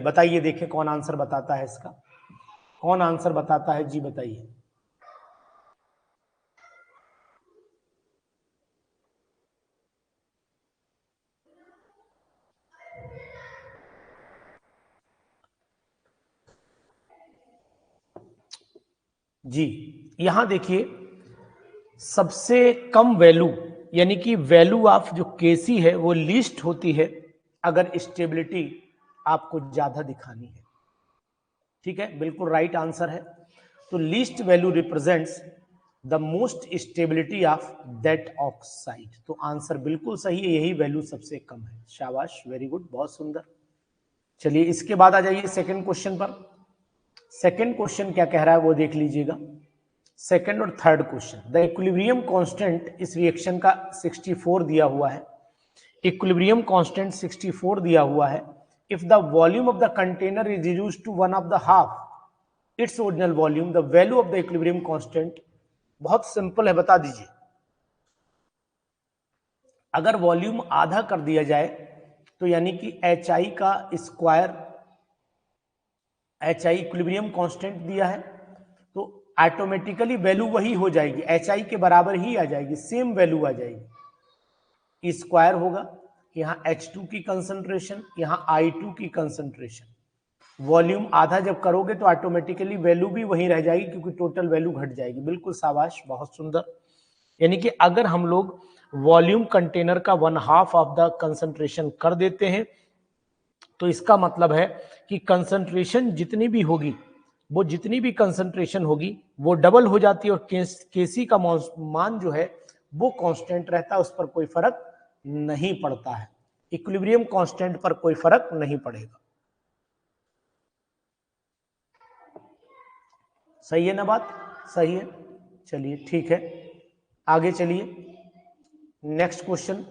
बताइए, देखें कौन आंसर बताता है इसका, कौन आंसर बताता है जी, बताइए। जी, यहां देखिए सबसे कम वैल्यू यानी कि वैल्यू ऑफ जो केसी है वो लीस्ट होती है अगर स्टेबिलिटी आपको ज्यादा दिखानी है। ठीक है, बिल्कुल राइट आंसर है। तो least value represents the most stability of that oxide. तो आंसर बिल्कुल सही है, यही वैल्यू सबसे कम है। शाबाश, वेरी गुड, बहुत सुंदर। चलिए इसके बाद आ जाइए सेकंड क्वेश्चन पर। सेकंड क्वेश्चन क्या कह रहा है वो देख लीजिएगा। सेकंड और third question, the equilibrium constant इस रिएक्शन का 64 दिया हुआ है। इक्विलिब्रियम कांस्टेंट 64 दिया हुआ है। If the volume of the container is reduced to one of the half its original volume, the value of the equilibrium constant. बहुत सिंपल है, बता दीजिए। अगर वॉल्यूम आधा कर दिया जाए तो यानी कि एच आई का square, H I equilibrium constant दिया है तो ऑटोमेटिकली वैल्यू वही हो जाएगी, एच आई के बराबर ही आ जाएगी, सेम वैल्यू आ जाएगी। स्क्वायर होगा, यहाँ H2 की कंसंट्रेशन, यहाँ I2 की कंसंट्रेशन। वॉल्यूम आधा जब करोगे तो ऑटोमेटिकली वैल्यू भी वही रह जाएगी क्योंकि टोटल वैल्यू घट जाएगी। बिल्कुल शाबाश, बहुत सुंदर। यानी कि अगर हम लोग वॉल्यूम कंटेनर का 1/2 ऑफ द कंसंट्रेशन कर देते हैं तो इसका मतलब है कि कंसंट्रेशन जितनी भी होगी, वो जितनी भी कंसंट्रेशन होगी वो डबल हो जाती है और केसी का मान जो है वो कांस्टेंट रहता है, उस पर कोई फर्क नहीं पड़ता है। इक्विलिब्रियम कांस्टेंट पर कोई फर्क नहीं पड़ेगा। सही है ना बात? सही है। चलिए ठीक है, आगे चलिए नेक्स्ट क्वेश्चन।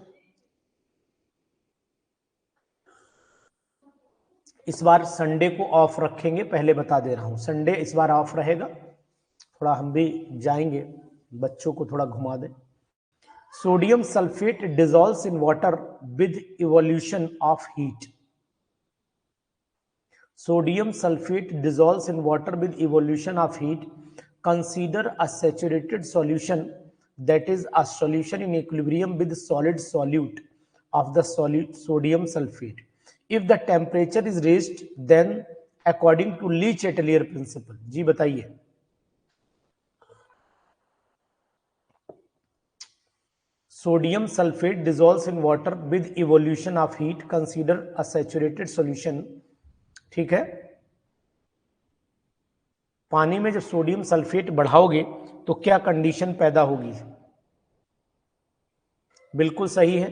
इस बार संडे को ऑफ रखेंगे, पहले बता दे रहा हूं, संडे इस बार ऑफ रहेगा। थोड़ा हम भी जाएंगे, बच्चों को थोड़ा घुमा दें। Sodium sulphate dissolves in water with evolution of heat. Sodium sulfate dissolves in water with evolution of heat. Consider a saturated solution, that is a solution in equilibrium with solid solute of the solid sodium sulfate. If the temperature is raised, then according to Lee-Chatelier principle, जी बताइए। Sodium sulfate dissolves in water with evolution of heat. Consider a saturated solution. ठीक है, पानी में जब sodium sulphate बढ़ाओगे तो क्या condition पैदा होगी? बिल्कुल सही है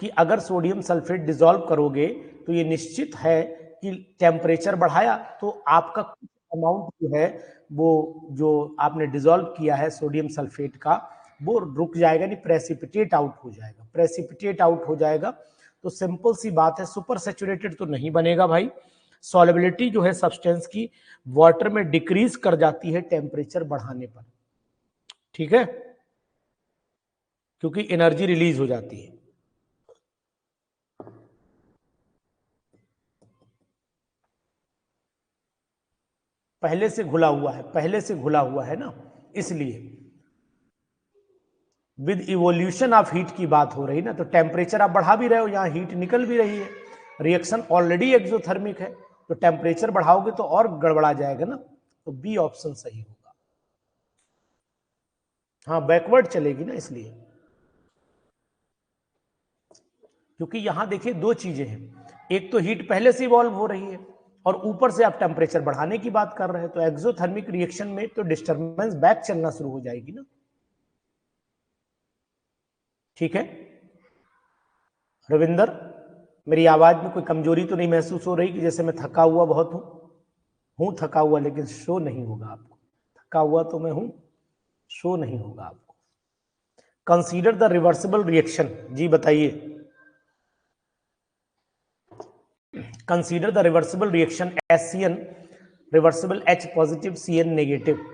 कि अगर सोडियम सल्फेट डिसॉल्व करोगे तो ये निश्चित है कि टेम्परेचर बढ़ाया तो आपका कुछ अमाउंट जो है वो जो आपने डिसॉल्व किया है सोडियम सल्फेट का वो रुक जाएगा, नहीं प्रेसिपिटेट आउट हो जाएगा। प्रेसिपिटेट आउट हो जाएगा तो सिंपल सी बात है, सुपर सैचुरेटेड तो नहीं बनेगा भाई। सॉल्युबिलिटी जो है सब्सटेंस की वाटर में डिक्रीज कर जाती है टेम्परेचर बढ़ाने पर। ठीक है, क्योंकि एनर्जी रिलीज हो जाती है। पहले से घुला हुआ है, पहले से घुला हुआ है ना, इसलिए विद इवोल्यूशन ऑफ हीट की बात हो रही ना, तो टेम्परेचर आप बढ़ा भी रहे हो, यहां हीट निकल भी रही है, रिएक्शन ऑलरेडी एक्सोथर्मिक है, तो टेम्परेचर बढ़ाओगे तो और गड़बड़ा जाएगा ना। तो बी ऑप्शन सही होगा। हाँ, बैकवर्ड चलेगी ना, इसलिए। क्योंकि यहां देखिए दो चीजें हैं, एक तो हीट पहले से इवॉल्व हो रही है और ऊपर से आप टेम्परेचर बढ़ाने की बात कर रहे हैं, तो एक्सोथर्मिक रिएक्शन में तो डिस्टर्बेंस बैक चलना शुरू हो जाएगी ना। ठीक है रविंदर, मेरी आवाज में कोई कमजोरी तो नहीं महसूस हो रही कि जैसे मैं थका हुआ बहुत हूं थका हुआ, लेकिन शो नहीं होगा आपको। थका हुआ तो मैं हूं, शो नहीं होगा आपको। कंसीडर द रिवर्सिबल रिएक्शन, जी बताइए। Consider the reversible reaction HCN reversible H positive CN negative.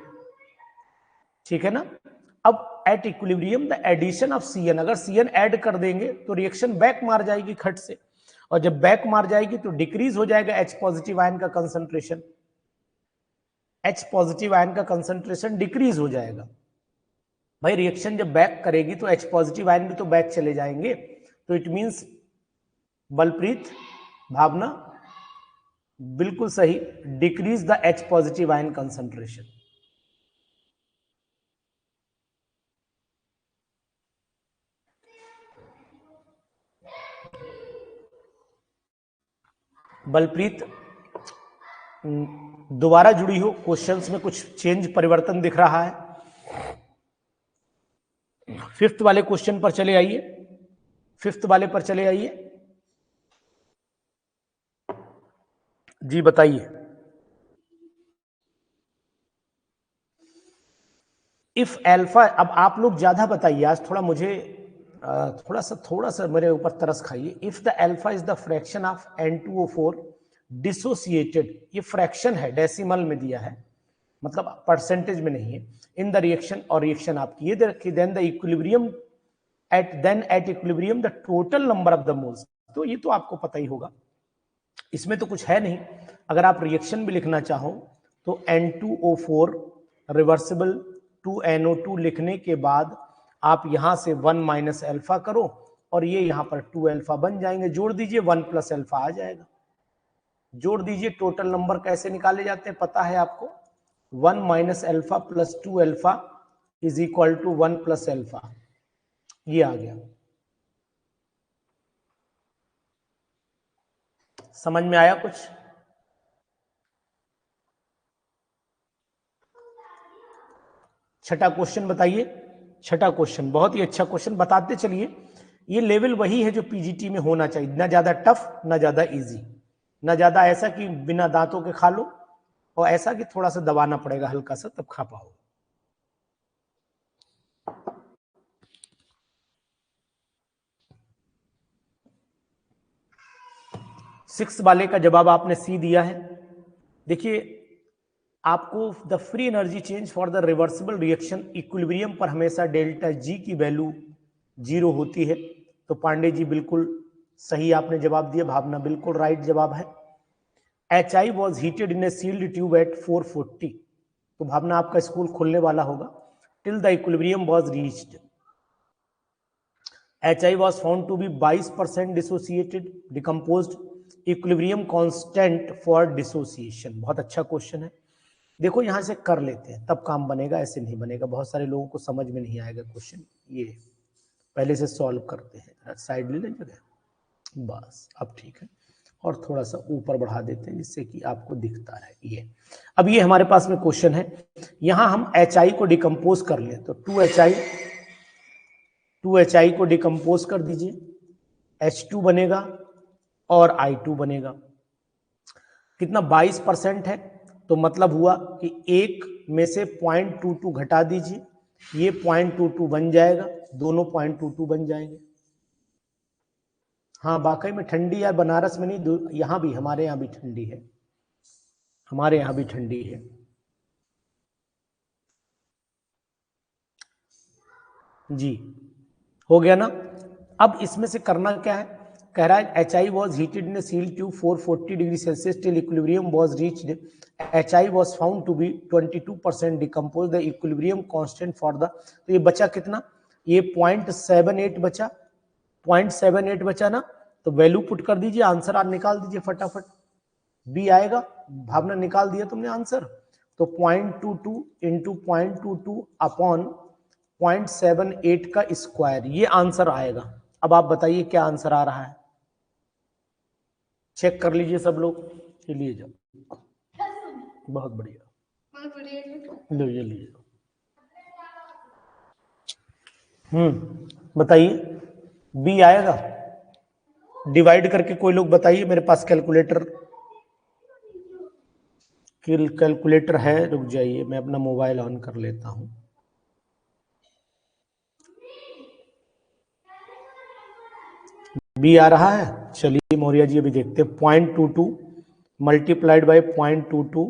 ठीक है ना। अब at equilibrium the addition of CN, अगर CN ऐड कर देंगे तो रिएक्शन बैक मार जाएगी खट से, और जब बैक मार जाएगी तो डिक्रीज हो जाएगा H पॉजिटिव आयन का कंसंट्रेशन, H पॉजिटिव आयन का कंसंट्रेशन डिक्रीज हो जाएगा। भाई रिएक्शन जब बैक करेगी तो H पॉजिटिव आयन भी तो बैक चले जाएंगे, तो इट मींस बलप्रीत, भावना, बिल्कुल सही, decrease the H positive ion concentration. Balpreet दोबारा जुड़ी हो, क्वेश्चंस में कुछ चेंज परिवर्तन दिख रहा है। 5th वाले क्वेश्चन पर चले आइए, 5th वाले पर चले आइए जी, बताइए। इफ एल्फा, अब आप लोग ज्यादा बताइए आज, थोड़ा मुझे थोड़ा सा मेरे ऊपर तरस खाइए। If the alpha is the fraction of N2O4 dissociated, ये फ्रैक्शन है, डेसिमल में दिया है, मतलब परसेंटेज में नहीं है, इन द रिएक्शन, और रिएक्शन आपकी ये दे रखी, then the equilibrium at equilibrium the total number of the moles, तो ये तो आपको पता ही होगा, इसमें तो कुछ है नहीं। अगर आप रिएक्शन भी लिखना चाहो तो N2O4 रिवर्सिबल 2NO2 लिखने के बाद आप यहां से 1 माइनस अल्फा करो और ये यहां पर 2 अल्फा बन जाएंगे, जोड़ दीजिए 1 प्लस अल्फा आ जाएगा। जोड़ दीजिए, टोटल नंबर कैसे निकाले जाते हैं पता है आपको, 1 minus alpha plus 2 alpha is equal to 1 plus alpha, ये आ गया। समझ में आया कुछ? छठा क्वेश्चन बताइए। छठा क्वेश्चन बहुत ही अच्छा क्वेश्चन, बताते चलिए। ये लेवल वही है जो पीजीटी में होना चाहिए, ना ज्यादा टफ ना ज्यादा इजी, ना ज्यादा ऐसा कि बिना दांतों के खा लो, और ऐसा कि थोड़ा सा दबाना पड़ेगा हल्का सा तब खा पाओ। 6 वाले का जवाब आपने सी दिया है। देखिए, आपको the free energy change for the reversible reaction equilibrium पर हमेशा डेल्टा जी की वैल्यू 0 होती है, तो पांडे जी बिल्कुल सही आपने जवाब दिया, भावना बिल्कुल राइट जवाब है। HI was heated in a sealed tube at 440, तो भावना आपका स्कूल खुलने वाला होगा, till the equilibrium was reached. HI was found to be 22% dissociated, decomposed, equilibrium constant for dissociation। बहुत अच्छा क्वेश्चन है, देखो यहां से कर लेते हैं तब काम बनेगा, ऐसे नहीं बनेगा, बहुत सारे लोगों को समझ में नहीं आएगा क्वेश्चन, ये पहले से सॉल्व करते हैं। साइड ले लें जगह, बस अब ठीक है, और थोड़ा सा ऊपर बढ़ा देते हैं जिससे कि आपको दिखता रहे। ये अब ये हमारे पास में क्वेश्चन है, यहां हम HI को डिकम्पोज कर लें तो 2HI को डिकम्पोज कर दीजिए, H2 बनेगा और I2 बनेगा। कितना 22% है, तो मतलब हुआ कि एक में से 0.22 घटा दीजिए, ये 0.22 बन जाएगा, दोनों 0.22 बन जाएंगे। हाँ वाकई में ठंडी है, बनारस में नहीं, यहां भी, हमारे यहाँ भी ठंडी है, हमारे यहाँ भी ठंडी है। जी हो गया ना। अब इसमें से करना क्या है, कह रहा है HI was heated in a sealed tube 440 degree Celsius till equilibrium was reached. HI was found to be 22% decomposed, the equilibrium constant for the, तो ये बचा कितना, ये 0.78 बचा, 0.78 बचा ना, तो वैल्यू पुट कर दीजिए, आंसर आप निकाल दीजिए फटाफट, बी आएगा। भावना निकाल दिया तुमने आंसर, तो 0.22 इंटू 0.22 अपॉन 0.78 का स्क्वायर, ये आंसर आएगा। अब आप बताइए क्या आंसर आ रहा है, चेक कर लीजिए सब लोग, लिए जाओ, बहुत बढ़िया, लीजिए लीजिए। बताइए, बी आएगा, डिवाइड करके कोई लोग बताइए, मेरे पास कैलकुलेटर है, रुक जाइए मैं अपना मोबाइल ऑन कर लेता हूं। बी आ रहा है, चलिए मौर्य जी अभी देखते हैं, 0.22 मल्टीप्लाइड बाय 0.22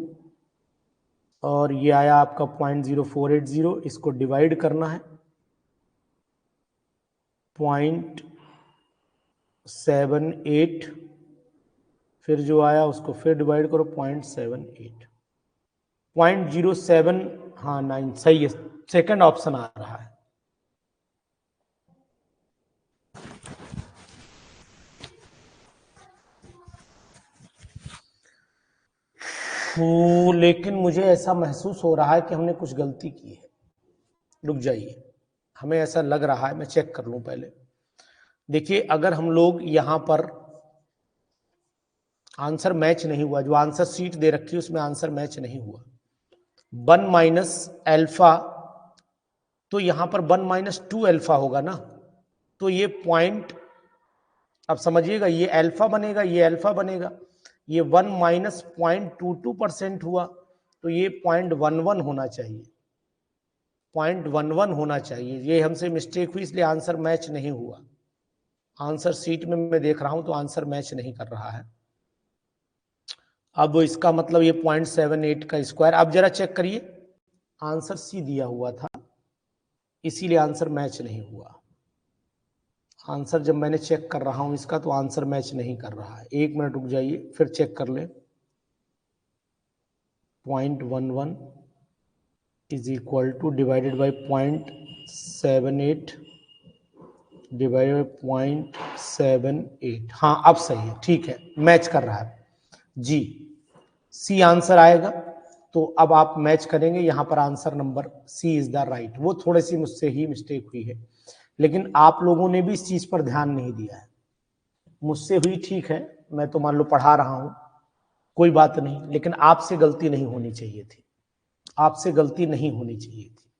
और ये आया आपका 0.0480, इसको डिवाइड करना है 0.78 फिर जो आया उसको फिर डिवाइड करो 0.78, 0.07, हाँ 9 सही है, सेकंड ऑप्शन आ रहा है। लेकिन मुझे ऐसा महसूस हो रहा है कि हमने कुछ गलती की है। रुक जाइए, हमें ऐसा लग रहा है, मैं चेक कर लूं पहले। देखिए अगर हम लोग यहां पर आंसर मैच नहीं हुआ, जो आंसर शीट दे रखी है उसमें आंसर मैच नहीं हुआ, 1 माइनस एल्फा, तो यहां पर 1 माइनस 2 एल्फा होगा ना, तो ये पॉइंट, अब समझिएगा, ये अल्फा बनेगा, ये अल्फा बनेगा, ये 1 माइनस 0.22% हुआ, तो ये 0.11 होना चाहिए, 0.11 होना चाहिए। ये हमसे मिस्टेक हुई इसलिए आंसर मैच नहीं हुआ। आंसर सीट में मैं देख रहा हूं तो आंसर मैच नहीं कर रहा है। अब इसका मतलब ये 0.78 का स्क्वायर, अब जरा चेक करिए, आंसर सी दिया हुआ था इसीलिए आंसर मैच नहीं हुआ। आंसर जब मैंने चेक कर रहा हूं इसका तो आंसर मैच नहीं कर रहा है। 1 मिनट रुक जाइए, फिर चेक कर लें। 0.11 is equal two divided by 0.78 divided by 0.78, हाँ अब सही है, ठीक है, मैच कर रहा है जी, सी आंसर आएगा। तो अब आप मैच करेंगे, यहां पर answer number C is the right. वो थोड़ी सी मुझसे ही मिस्टेक हुई है, लेकिन आप लोगों ने भी इस चीज पर ध्यान नहीं दिया है। मुझसे हुई ठीक है, मैं तो मान लो पढ़ा रहा हूं, कोई बात नहीं, लेकिन आपसे गलती नहीं होनी चाहिए थी, आपसे गलती नहीं होनी चाहिए थी।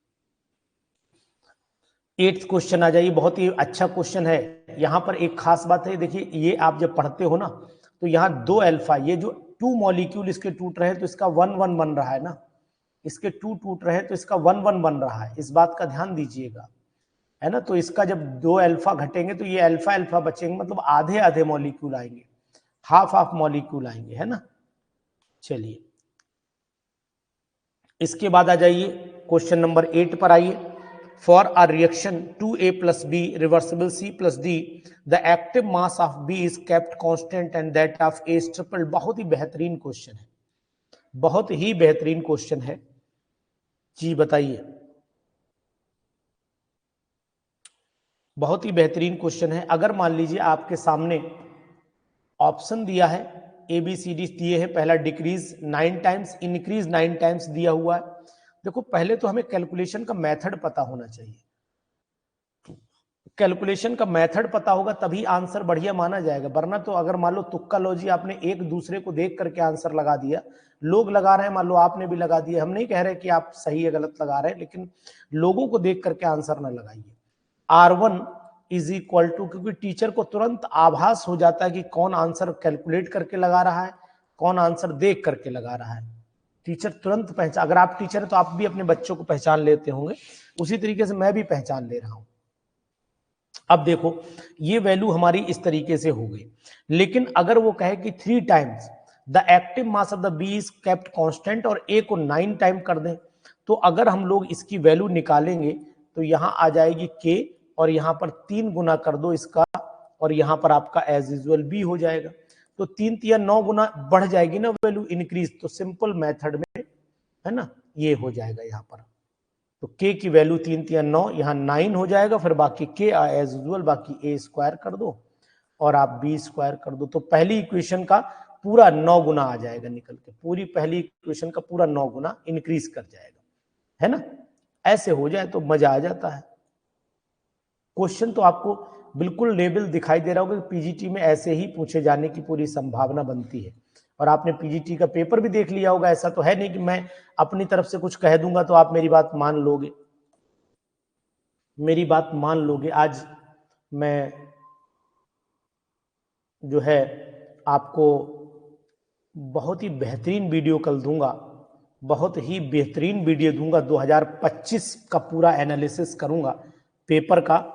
8th क्वेश्चन आ जाइए, बहुत ही अच्छा क्वेश्चन है। यहां पर एक खास बात है, देखिए ये आप जब पढ़ते हो ना तो यहाँ 2 अल्फा, ये जो 2 मॉलिक्यूल इसके टूट रहे हैं तो इसका 1 1 बन रहा है ना, इसके 2 टूट रहे हैं तो इसका 1 1 बन रहा है, इस बात का ध्यान दीजिएगा, है ना। तो इसका जब 2 अल्फा घटेंगे तो ये अल्फा अल्फा बचेंगे, मतलब आधे आधे मॉलिक्यूल आएंगे, हाफ हाफ मॉलिक्यूल आएंगे, है ना। चलिए इसके बाद आ जाइए क्वेश्चन नंबर 8 पर आइए। For a reaction 2A plus B reversible C plus D, the active mass of B is kept constant and that of A is tripled। बहुत ही बेहतरीन क्वेश्चन है, बहुत ही बेहतरीन क्वेश्चन है जी, बताइए। बहुत ही बेहतरीन क्वेश्चन है। अगर मान लीजिए आपके सामने ऑप्शन दिया है, ए बी सी डी दिए हैं, पहला डिक्रीज 9 टाइम्स, इंक्रीज 9 टाइम्स दिया हुआ है। देखो पहले तो हमें कैलकुलेशन का मेथड पता होना चाहिए, कैलकुलेशन का मेथड पता होगा तभी आंसर बढ़िया माना जाएगा, वरना तो अगर मान लो तुक्का लॉजी आपने एक दूसरे को देख करके आंसर लगा दिया, लोग लगा रहे हैं, मान लो आपने भी लगा दिया, हम नहीं कह रहे कि आप सही या गलत लगा रहे हैं, लेकिन लोगों को देख करके आंसर ना लगाइए। R1 इज इक्वल टू, क्योंकि टीचर को तुरंत आभास हो जाता है कि कौन आंसर कैलकुलेट करके लगा रहा है, कौन आंसर देख करके लगा रहा है, टीचर तुरंत पहचान, अगर आप टीचर है तो आप भी अपने बच्चों को पहचान लेते होंगे, उसी तरीके से मैं भी पहचान ले रहा हूं। अब देखो ये वैल्यू हमारी इस तरीके से हो गई, लेकिन अगर वो कहे कि 3 times the active mass of the B is kept constant और ए को 9 टाइम कर दें, तो अगर हम लोग इसकी वैल्यू निकालेंगे तो यहां आ जाएगी के, और यहां पर 3 गुना कर दो इसका, और यहां पर आपका एज यूजुअल बी हो जाएगा, तो 3 या 9 गुना बढ़ जाएगी ना वैल्यू इंक्रीज, तो सिंपल मेथड में, है ना, ये हो जाएगा यहां पर। तो k की वैल्यू 3 3 9, यहाँ 9 हो जाएगा, फिर बाकी k एज यूजुअल, बाकी a स्क्वायर कर दो और आप b स्क्वायर कर दो, तो पहली इक्वेशन का पूरा 9 गुना आ जाएगा निकल के, पूरी पहली इक्वेशन का पूरा 9 गुना इंक्रीज कर जाएगा, है ना। ऐसे हो जाए तो मजा आ जाता है। क्वेश्चन तो आपको बिल्कुल लेवल दिखाई दे रहा होगा कि पीजीटी में ऐसे ही पूछे जाने की पूरी संभावना बनती है, और आपने पीजीटी का पेपर भी देख लिया होगा। ऐसा तो है नहीं कि मैं अपनी तरफ से कुछ कह दूंगा तो आप मेरी बात मान लोगे, मेरी बात मान लोगे। आज मैं जो है आपको बहुत ही बेहतरीन वीडियो कल दूंगा, बहुत ही बेहतरीन वीडियो दूंगा, 2025 का पूरा एनालिसिस करूंगा पेपर का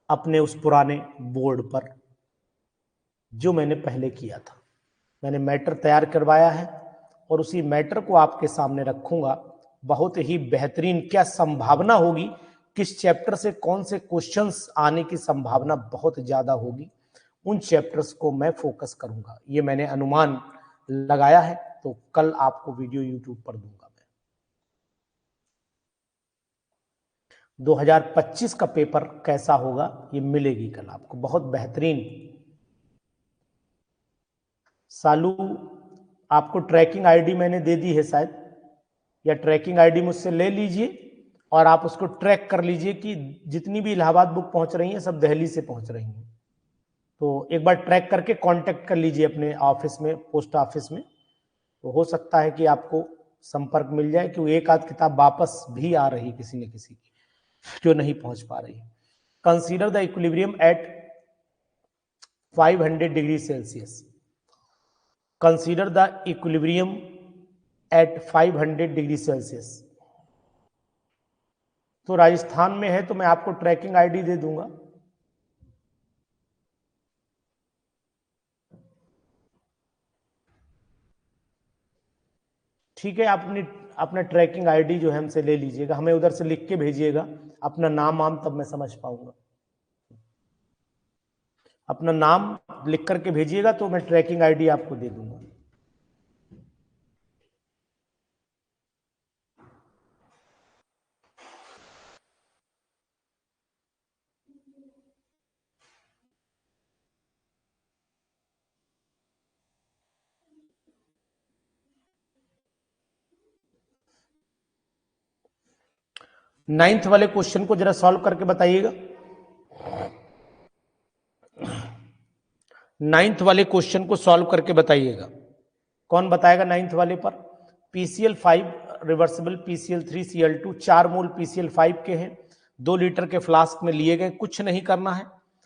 अपने उस पुराने बोर्ड पर जो मैंने पहले किया था। मैंने मैटर तैयार करवाया है और उसी मैटर को आपके सामने रखूंगा। बहुत ही बेहतरीन, क्या संभावना होगी, किस चैप्टर से कौन से क्वेश्चंस आने की संभावना बहुत ज्यादा होगी, उन चैप्टर्स को मैं फोकस करूंगा। ये मैंने अनुमान लगाया है, तो कल आपको वीडियो यूट्यूब पर दूंगा मैं। 2025 का पेपर कैसा होगा ये मिलेगी कल आपको, बहुत बेहतरीन। सालू, आपको ट्रैकिंग आईडी मैंने दे दी है शायद, या ट्रैकिंग आईडी मुझसे ले लीजिए और आप उसको ट्रैक कर लीजिए कि जितनी भी इलाहाबाद बुक पहुंच रही हैं सब दिल्ली से पहुंच रही हैं। तो एक बार ट्रैक करके कांटेक्ट कर लीजिए अपने ऑफिस में, पोस्ट ऑफिस में, तो हो सकता है कि आपको संपर्क मिल जाए, क्योंकि एक आध किताब वापस भी आ रही किसी न किसी की जो नहीं पहुंच पा रही। Consider the equilibrium eight 500 degree Celsius. Consider the equilibrium eight 500 degree Celsius. तो राजस्थान में है, तो मैं आपको ट्रैकिंग आईडी दे दूंगा। ठीक है, आप अपना ट्रैकिंग आईडी जो है हमसे ले लीजिएगा, हमें उधर से लिख के भेजिएगा अपना नाम वाम, तब मैं समझ पाऊंगा। अपना नाम लिख करके भेजिएगा तो मैं ट्रैकिंग आईडी आपको दे दूंगा। नाइन्थ वाले क्वेश्चन को जरा सॉल्व करके बताइएगा। नाइन्थ वाले क्वेश्चन को सॉल्व करके बताइएगा। कौन बताएगा नाइन्थ वाले पर? PCl5 रिवर्सिबल PCl3Cl2 4 मोल PCl5 के हैं, 2 लीटर के फ्लास्क में लिए गए। कुछ नहीं करना है,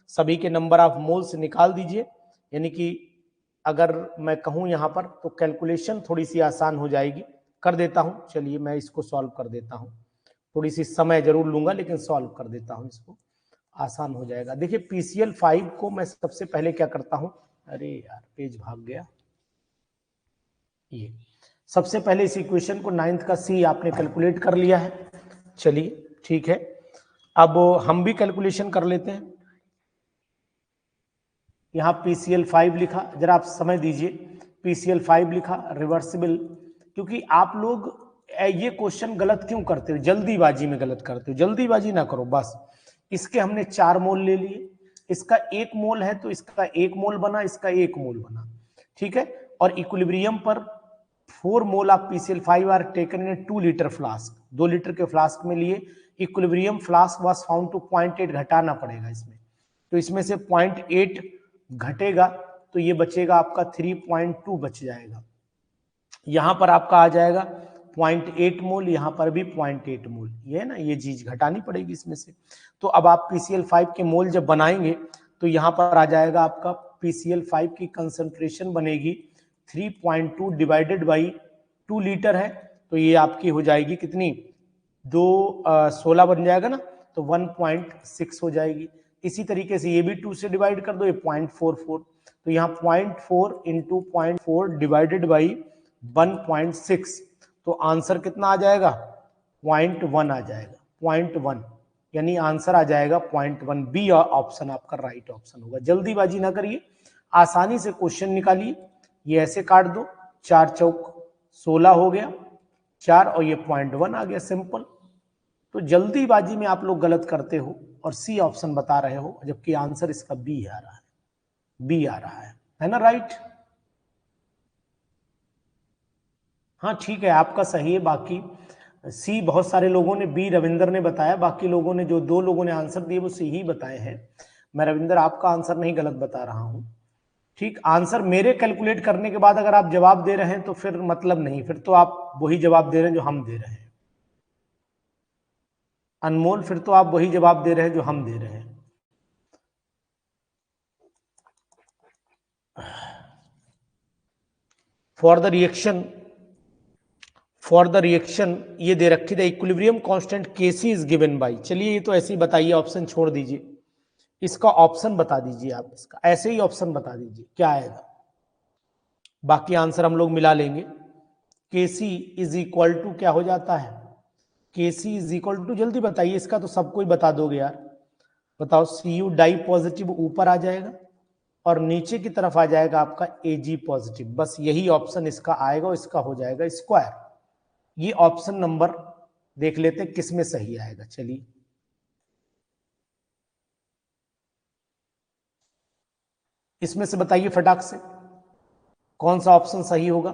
सभी के नंबर ऑफ मोल से निकाल दीजिए। यानी कि अगर मैं कहूं यहां पर तो कैलकुलेशन थोड़ी सी आसान हो जाएगी। कर देता हूं, चलिए मैं इसको सॉल्व कर देता हूं। थोड़ी सी समय जरूर लूंगा लेकिन सॉल्व कर देता हूं, इसको आसान हो जाएगा। देखिए PCl5 को मैं सबसे पहले क्या करता हूं, अरे यार पेज भाग गया। ये सबसे पहले इस इक्वेशन को नाइन्थ का सी आपने कैलकुलेट कर लिया है, चलिए ठीक है। अब हम भी कैलकुलेशन कर लेते हैं। यहां PCl5 लिखा, जरा आप समय दीजिए। PCl5 लिखा रिवर्सिबल, क्योंकि आप लोग ये क्वेश्चन गलत क्यों करते हो, जल्दीबाजी में गलत करते हो। जल्दीबाजी ना करो बस। इसके हमने 4 मोल ले लिए, इसका 1 मोल है तो इसका 1 मोल बना, इसका 1 मोल बना, ठीक है। और इक्विलिब्रियम पर 4 mole of PCl5 are taken in 2 litre flask, 2 litre के फ्लास्क में लिए। Equilibrium flask was found to 0.8, घटाना पड़ेगा इसमें, तो इसमें से 0.8 घटेगा तो ये बचेगा आपका 3.2 बच जाएगा। यहां पर आपका आ जाएगा 0.8 मोल, यहां पर भी 0.8 मोल, ये है ना, ये चीज घटानी पड़ेगी इसमें से। तो अब आप PCl5 के मोल जब बनाएंगे तो यहां पर आ जाएगा आपका PCl5 की कंसंट्रेशन बनेगी 3.2 डिवाइडेड बाई 2 लीटर है, तो ये आपकी हो जाएगी कितनी, 16 बन जाएगा ना, तो 1.6 हो जाएगी। इसी तरीके से ये भी 2 से डिवाइड कर दो, ये 0.44, तो यहाँ 0.4 इंटू 0.4 डिवाइडेड बाई 1.6, तो आंसर कितना आ जाएगा, 0.1 आ जाएगा, 0.1, यानी आंसर आ जाएगा 0.1। बी ऑप्शन आपका राइट ऑप्शन होगा। जल्दीबाजी ना करिए, आसानी से क्वेश्चन निकालिए। ये ऐसे काट दो, 4 चौक 16 हो गया 4, और ये 0.1 आ गया, सिंपल। तो जल्दीबाजी में आप लोग गलत करते हो और सी ऑप्शन बता रहे हो, जबकि आंसर इसका बी आ रहा है, बी आ रहा है ना, राइट। हाँ ठीक है, आपका सही है। बाकी सी बहुत सारे लोगों ने, बी रविंदर ने बताया, बाकी लोगों ने, जो 2 लोगों ने आंसर दिए वो सी ही बताए हैं। मैं रविंदर आपका आंसर नहीं गलत बता रहा हूं, ठीक। आंसर मेरे कैलकुलेट करने के बाद अगर आप जवाब दे रहे हैं तो फिर मतलब नहीं, फिर तो आप वही जवाब दे रहे हैं जो हम दे रहे हैं। अनमोल, फिर तो आप वही जवाब दे रहे हैं जो हम दे रहे हैं। For the reaction, for the reaction ये दे रखी the equilibrium constant Kc is given by, चलिए ये तो ऐसे ही बताइए, ऑप्शन छोड़ दीजिए, इसका ऑप्शन बता दीजिए आप, इसका ऐसे ही ऑप्शन बता दीजिए क्या आएगा, बाकी आंसर हम लोग मिला लेंगे। Kc इज इक्वल टू क्या हो जाता है, Kc इज इक्वल टू, जल्दी बताइए, इसका तो सबको ही बता दोगे यार, बताओ। Cu डाई पॉजिटिव ऊपर आ जाएगा, और नीचे की तरफ आ जाएगा आपका Ag पॉजिटिव। बस यही ऑप्शन इसका आएगा और इसका हो जाएगा स्क्वायर। ये ऑप्शन नंबर देख लेते हैं किसमें सही आएगा। चलिए इसमें से बताइए फटाक से कौन सा ऑप्शन सही होगा।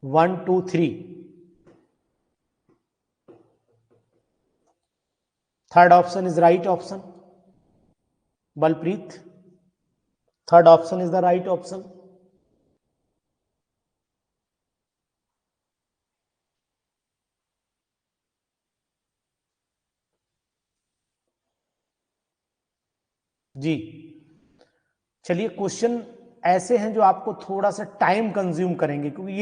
1 2 3। Third option is right option. Balpreet, third option is the right option. जी चलिए, क्वेश्चन ऐसे हैं जो आपको थोड़ा सा टाइम कंज्यूम करेंगे, क्योंकि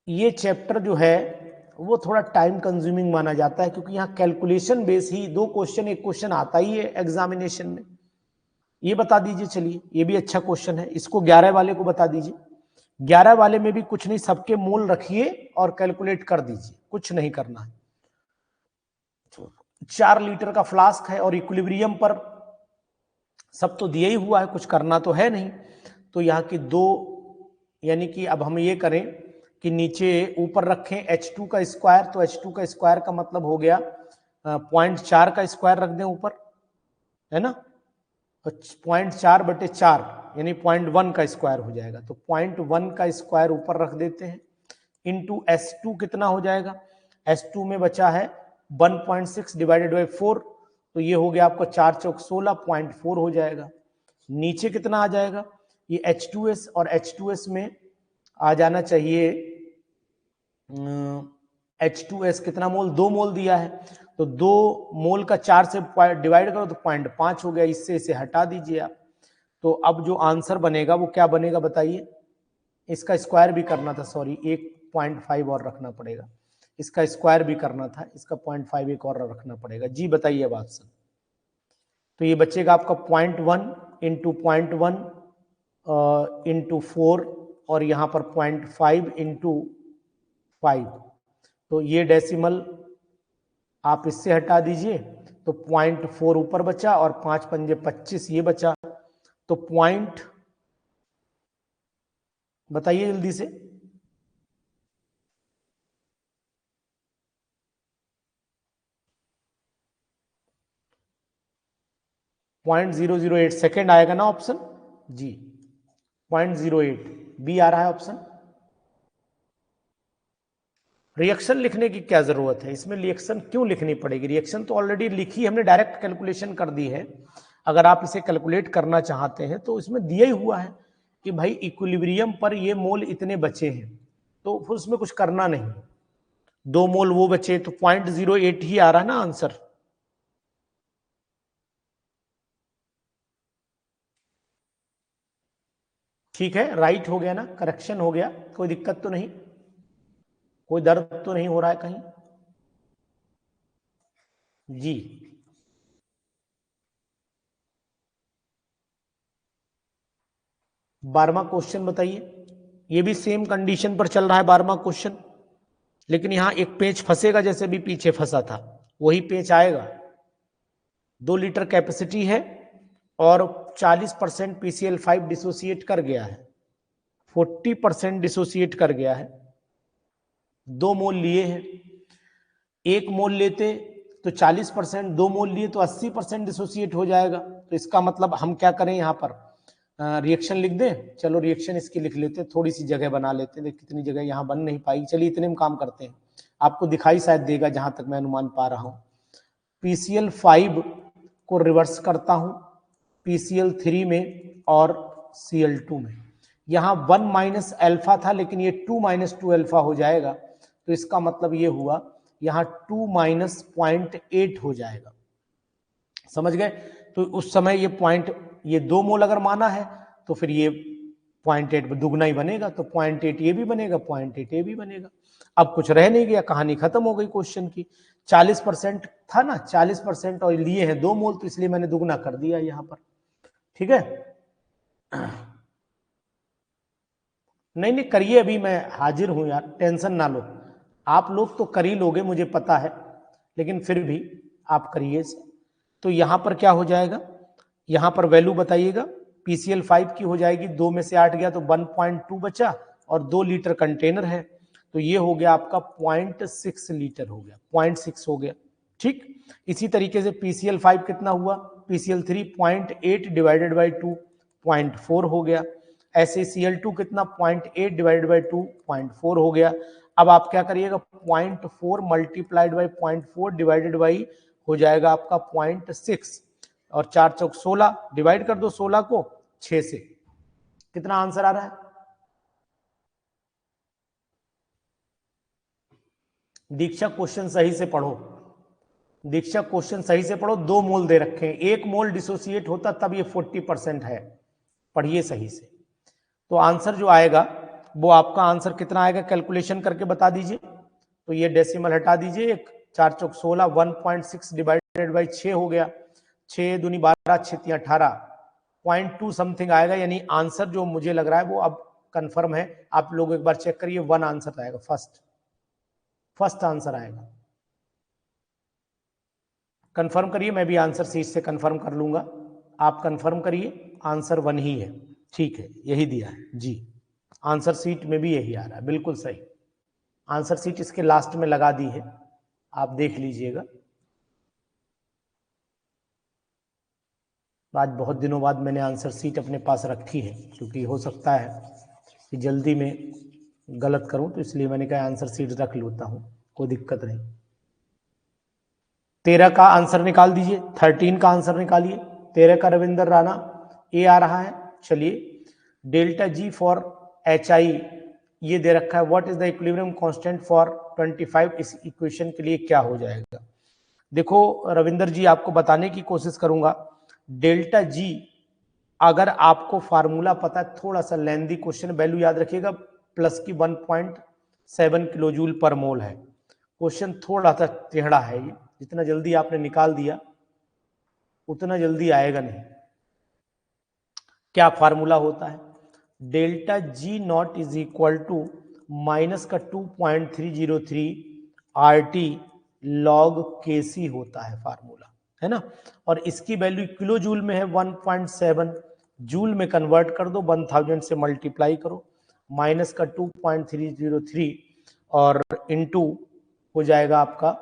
ये चैप्टर जो है वो थोड़ा टाइम कंज्यूमिंग माना जाता है, क्योंकि यहाँ कैलकुलेशन बेस ही दो क्वेश्चन, एक क्वेश्चन आता ही है एग्जामिनेशन में। ये बता दीजिए, चलिए ये भी अच्छा क्वेश्चन है, इसको 11 वाले को बता दीजिए। 11 वाले में भी कुछ नहीं, सबके मोल रखिए और कैलकुलेट कर दीजिए, कुछ नहीं करना है। 4 लीटर का फ्लास्क है और इक्विलिब्रियम पर सब तो दिया ही हुआ है, कुछ करना तो है नहीं। तो यहाँ की दो, यानी कि अब हम ये करें कि नीचे ऊपर रखें H2 का स्क्वायर, तो H2 का स्क्वायर का मतलब हो गया 0.4 का स्क्वायर रख दें ऊपर, है ना। 0.4/4 यानी 0.1 का स्क्वायर हो जाएगा, तो 0.1 का स्क्वायर ऊपर रख देते हैं। इंटू S2 कितना हो जाएगा, S2 में बचा है 1.6 डिवाइडेड बाई 4, तो ये हो गया आपको 4 चौक 16, 0.4 हो जाएगा। नीचे कितना आ जाएगा, ये H2S और H2S में आ जाना चाहिए H2S कितना मोल, 2 मोल दिया है, तो 2 मोल का 4 से डिवाइड करो तो 0.5 हो गया, इससे इसे हटा दीजिए आप। तो अब जो आंसर बनेगा वो क्या बनेगा बताइए। इसका स्क्वायर भी करना था, सॉरी 1.5 और रखना पड़ेगा, इसका स्क्वायर भी करना था, इसका 0.5 एक और रखना पड़ेगा। जी बताइए अब आंसर। तो ये बचेगा आपका 0.1 इंटू 0.1 इंटू 4 और यहाँ पर 0.5 इंटू 5, तो ये डेसिमल आप इससे हटा दीजिए, तो 0.4 ऊपर बचा और 5 पंजे 25 ये बचा, तो पॉइंट बताइए जल्दी से। .008 सेकेंड आएगा ना ऑप्शन जी, 0.08 बी आ रहा है ऑप्शन। रिएक्शन लिखने की क्या जरूरत है, इसमें रिएक्शन क्यों लिखनी पड़ेगी, रिएक्शन तो ऑलरेडी लिखी, हमने डायरेक्ट कैलकुलेशन कर दी है। अगर आप इसे कैलकुलेट करना चाहते हैं तो इसमें दिया ही हुआ है कि भाई इक्विलिब्रियम पर ये मोल इतने बचे हैं, तो फिर उसमें कुछ करना नहीं, 2 मोल वो बचे, तो 0.08 ही आ रहा है ना आंसर। ठीक है, राइट हो गया ना, करेक्शन हो गया, कोई दिक्कत तो नहीं, कोई दर्द तो नहीं हो रहा है कहीं जी। 12वां क्वेश्चन बताइए, ये भी सेम कंडीशन पर चल रहा है 12वां क्वेश्चन, लेकिन यहां एक पेच फंसेगा, जैसे भी पीछे फंसा था वही पेच आएगा। 2 लीटर कैपेसिटी है और 40% PCl5 डिसोसिएट कर गया है, 40% डिसोसिएट कर गया है। 2 मोल लिए हैं, 1 मोल लेते तो 40%, 2 मोल लिए तो 80% डिसोसिएट हो जाएगा। तो इसका मतलब हम क्या करें, यहाँ पर रिएक्शन लिख दें, चलो रिएक्शन इसकी लिख लेते हैं, थोड़ी सी जगह बना लेते हैं, कितनी जगह यहाँ बन नहीं पाई, चलिए इतने में काम करते हैं, आपको दिखाई शायद देगा जहां तक मैं अनुमान पा रहा हूं। PCl5 को रिवर्स करता हूं PCl3 में और Cl2 में, यहाँ 1 माइनस एल्फा था लेकिन ये 2 माइनस 2 एल्फा हो जाएगा, तो इसका मतलब ये हुआ यहाँ 2 माइनस 0.8 हो जाएगा, समझ गए। तो उस समय ये पॉइंट, ये 2 मोल अगर माना है तो फिर ये 0.8 दुगना ही बनेगा, तो 0.8 ये भी बनेगा, 0.8 ये भी बनेगा। अब कुछ रह नहीं गया, कहानी खत्म हो गई क्वेश्चन की। 40% था ना, 40% और लिए हैं 2 मोल, तो इसलिए मैंने दुगना कर दिया यहाँ पर, ठीक है। नहीं नहीं करिए, अभी मैं हाजिर हूं यार, टेंशन ना लो, आप लोग तो कर ही लोगे मुझे पता है, लेकिन फिर भी आप करिए। तो यहां पर क्या हो जाएगा, यहां पर वैल्यू बताइएगा। PCl 5 की हो जाएगी, 2 में से 8 गया तो 1.2 बचा, और 2 लीटर कंटेनर है तो ये हो गया आपका 0.6 लीटर हो गया, 0.6 हो गया। ठीक, इसी तरीके से PCl 5 कितना हुआ, PCl 3 0.8 डिवाइडेड बाई 2 0.4 हो गया। ऐसे Cl2 कितना 0.8 डिवाइडेड बाई 2 0.4 हो गया। अब आप क्या करिएगा, 0.4 मल्टीप्लाइड बाई 0.4 डिवाइडेड बाई हो जाएगा आपका 0.6, और 4 चौक 16, डिवाइड कर दो 16 को 6 से, कितना आंसर आ रहा है। दीक्षा क्वेश्चन सही से पढ़ो, दीक्षा क्वेश्चन सही से पढ़ो। 2 मोल दे रखे हैं, 1 मोल डिसोसिएट होता तब ये 40% है, पढ़िए सही से। तो आंसर जो आएगा वो आपका आंसर कितना आएगा, कैलकुलेशन करके बता दीजिए। तो ये डेसिमल हटा दीजिए, एक 4 चौक 16, 1.6 डिवाइडेड बाई 6 हो गया, 6 दूनी 12, 6 तियां 18, 0.2 समथिंग आएगा। यानी आंसर जो मुझे लग रहा है वो अब कंफर्म है। आप लोग एक बार चेक करिए, 1 आंसर आएगा, फर्स्ट आंसर आएगा। कंफर्म करिए, मैं भी आंसर सीट से कंफर्म कर लूंगा, आप कंफर्म करिए, आंसर 1 ही है। ठीक है, यही दिया है जी, आंसर सीट में भी यही आ रहा है, बिल्कुल सही। आंसर सीट इसके लास्ट में लगा दी है, आप देख लीजिएगा। आज बहुत दिनों बाद मैंने आंसर सीट अपने पास रखी है, क्योंकि हो सकता है कि जल्दी में गलत करूं, तो इसलिए मैंने कहा आंसर सीट रख लेता हूं, कोई दिक्कत नहीं। 13 का आंसर निकाल दीजिए, 13 का आंसर निकालिए। 13 का रविंदर राणा ए आ रहा है। चलिए, delta G for H I ये दे रखा है, what is the equilibrium constant for 25, इस इक्वेशन के लिए क्या हो जाएगा। देखो रविंदर जी, आपको बताने की कोशिश करूंगा। डेल्टा जी अगर आपको फार्मूला पता है, थोड़ा सा लेंदी क्वेश्चन, वैल्यू याद रखिएगा, प्लस की 1.7 किलो जूल पर मोल है। क्वेश्चन थोड़ा सा टेढ़ा है, ये जितना जल्दी आपने निकाल दिया उतना जल्दी आएगा नहीं। क्या फार्मूला होता है, delta G naught is equal to minus का 2.303 RT लॉग KC होता है फार्मूला, है ना। और इसकी वैल्यू किलो जूल में है 1.7, जूल में कन्वर्ट कर दो, 1000 से मल्टीप्लाई करो, माइनस का 2.303 और इनटू हो जाएगा आपका,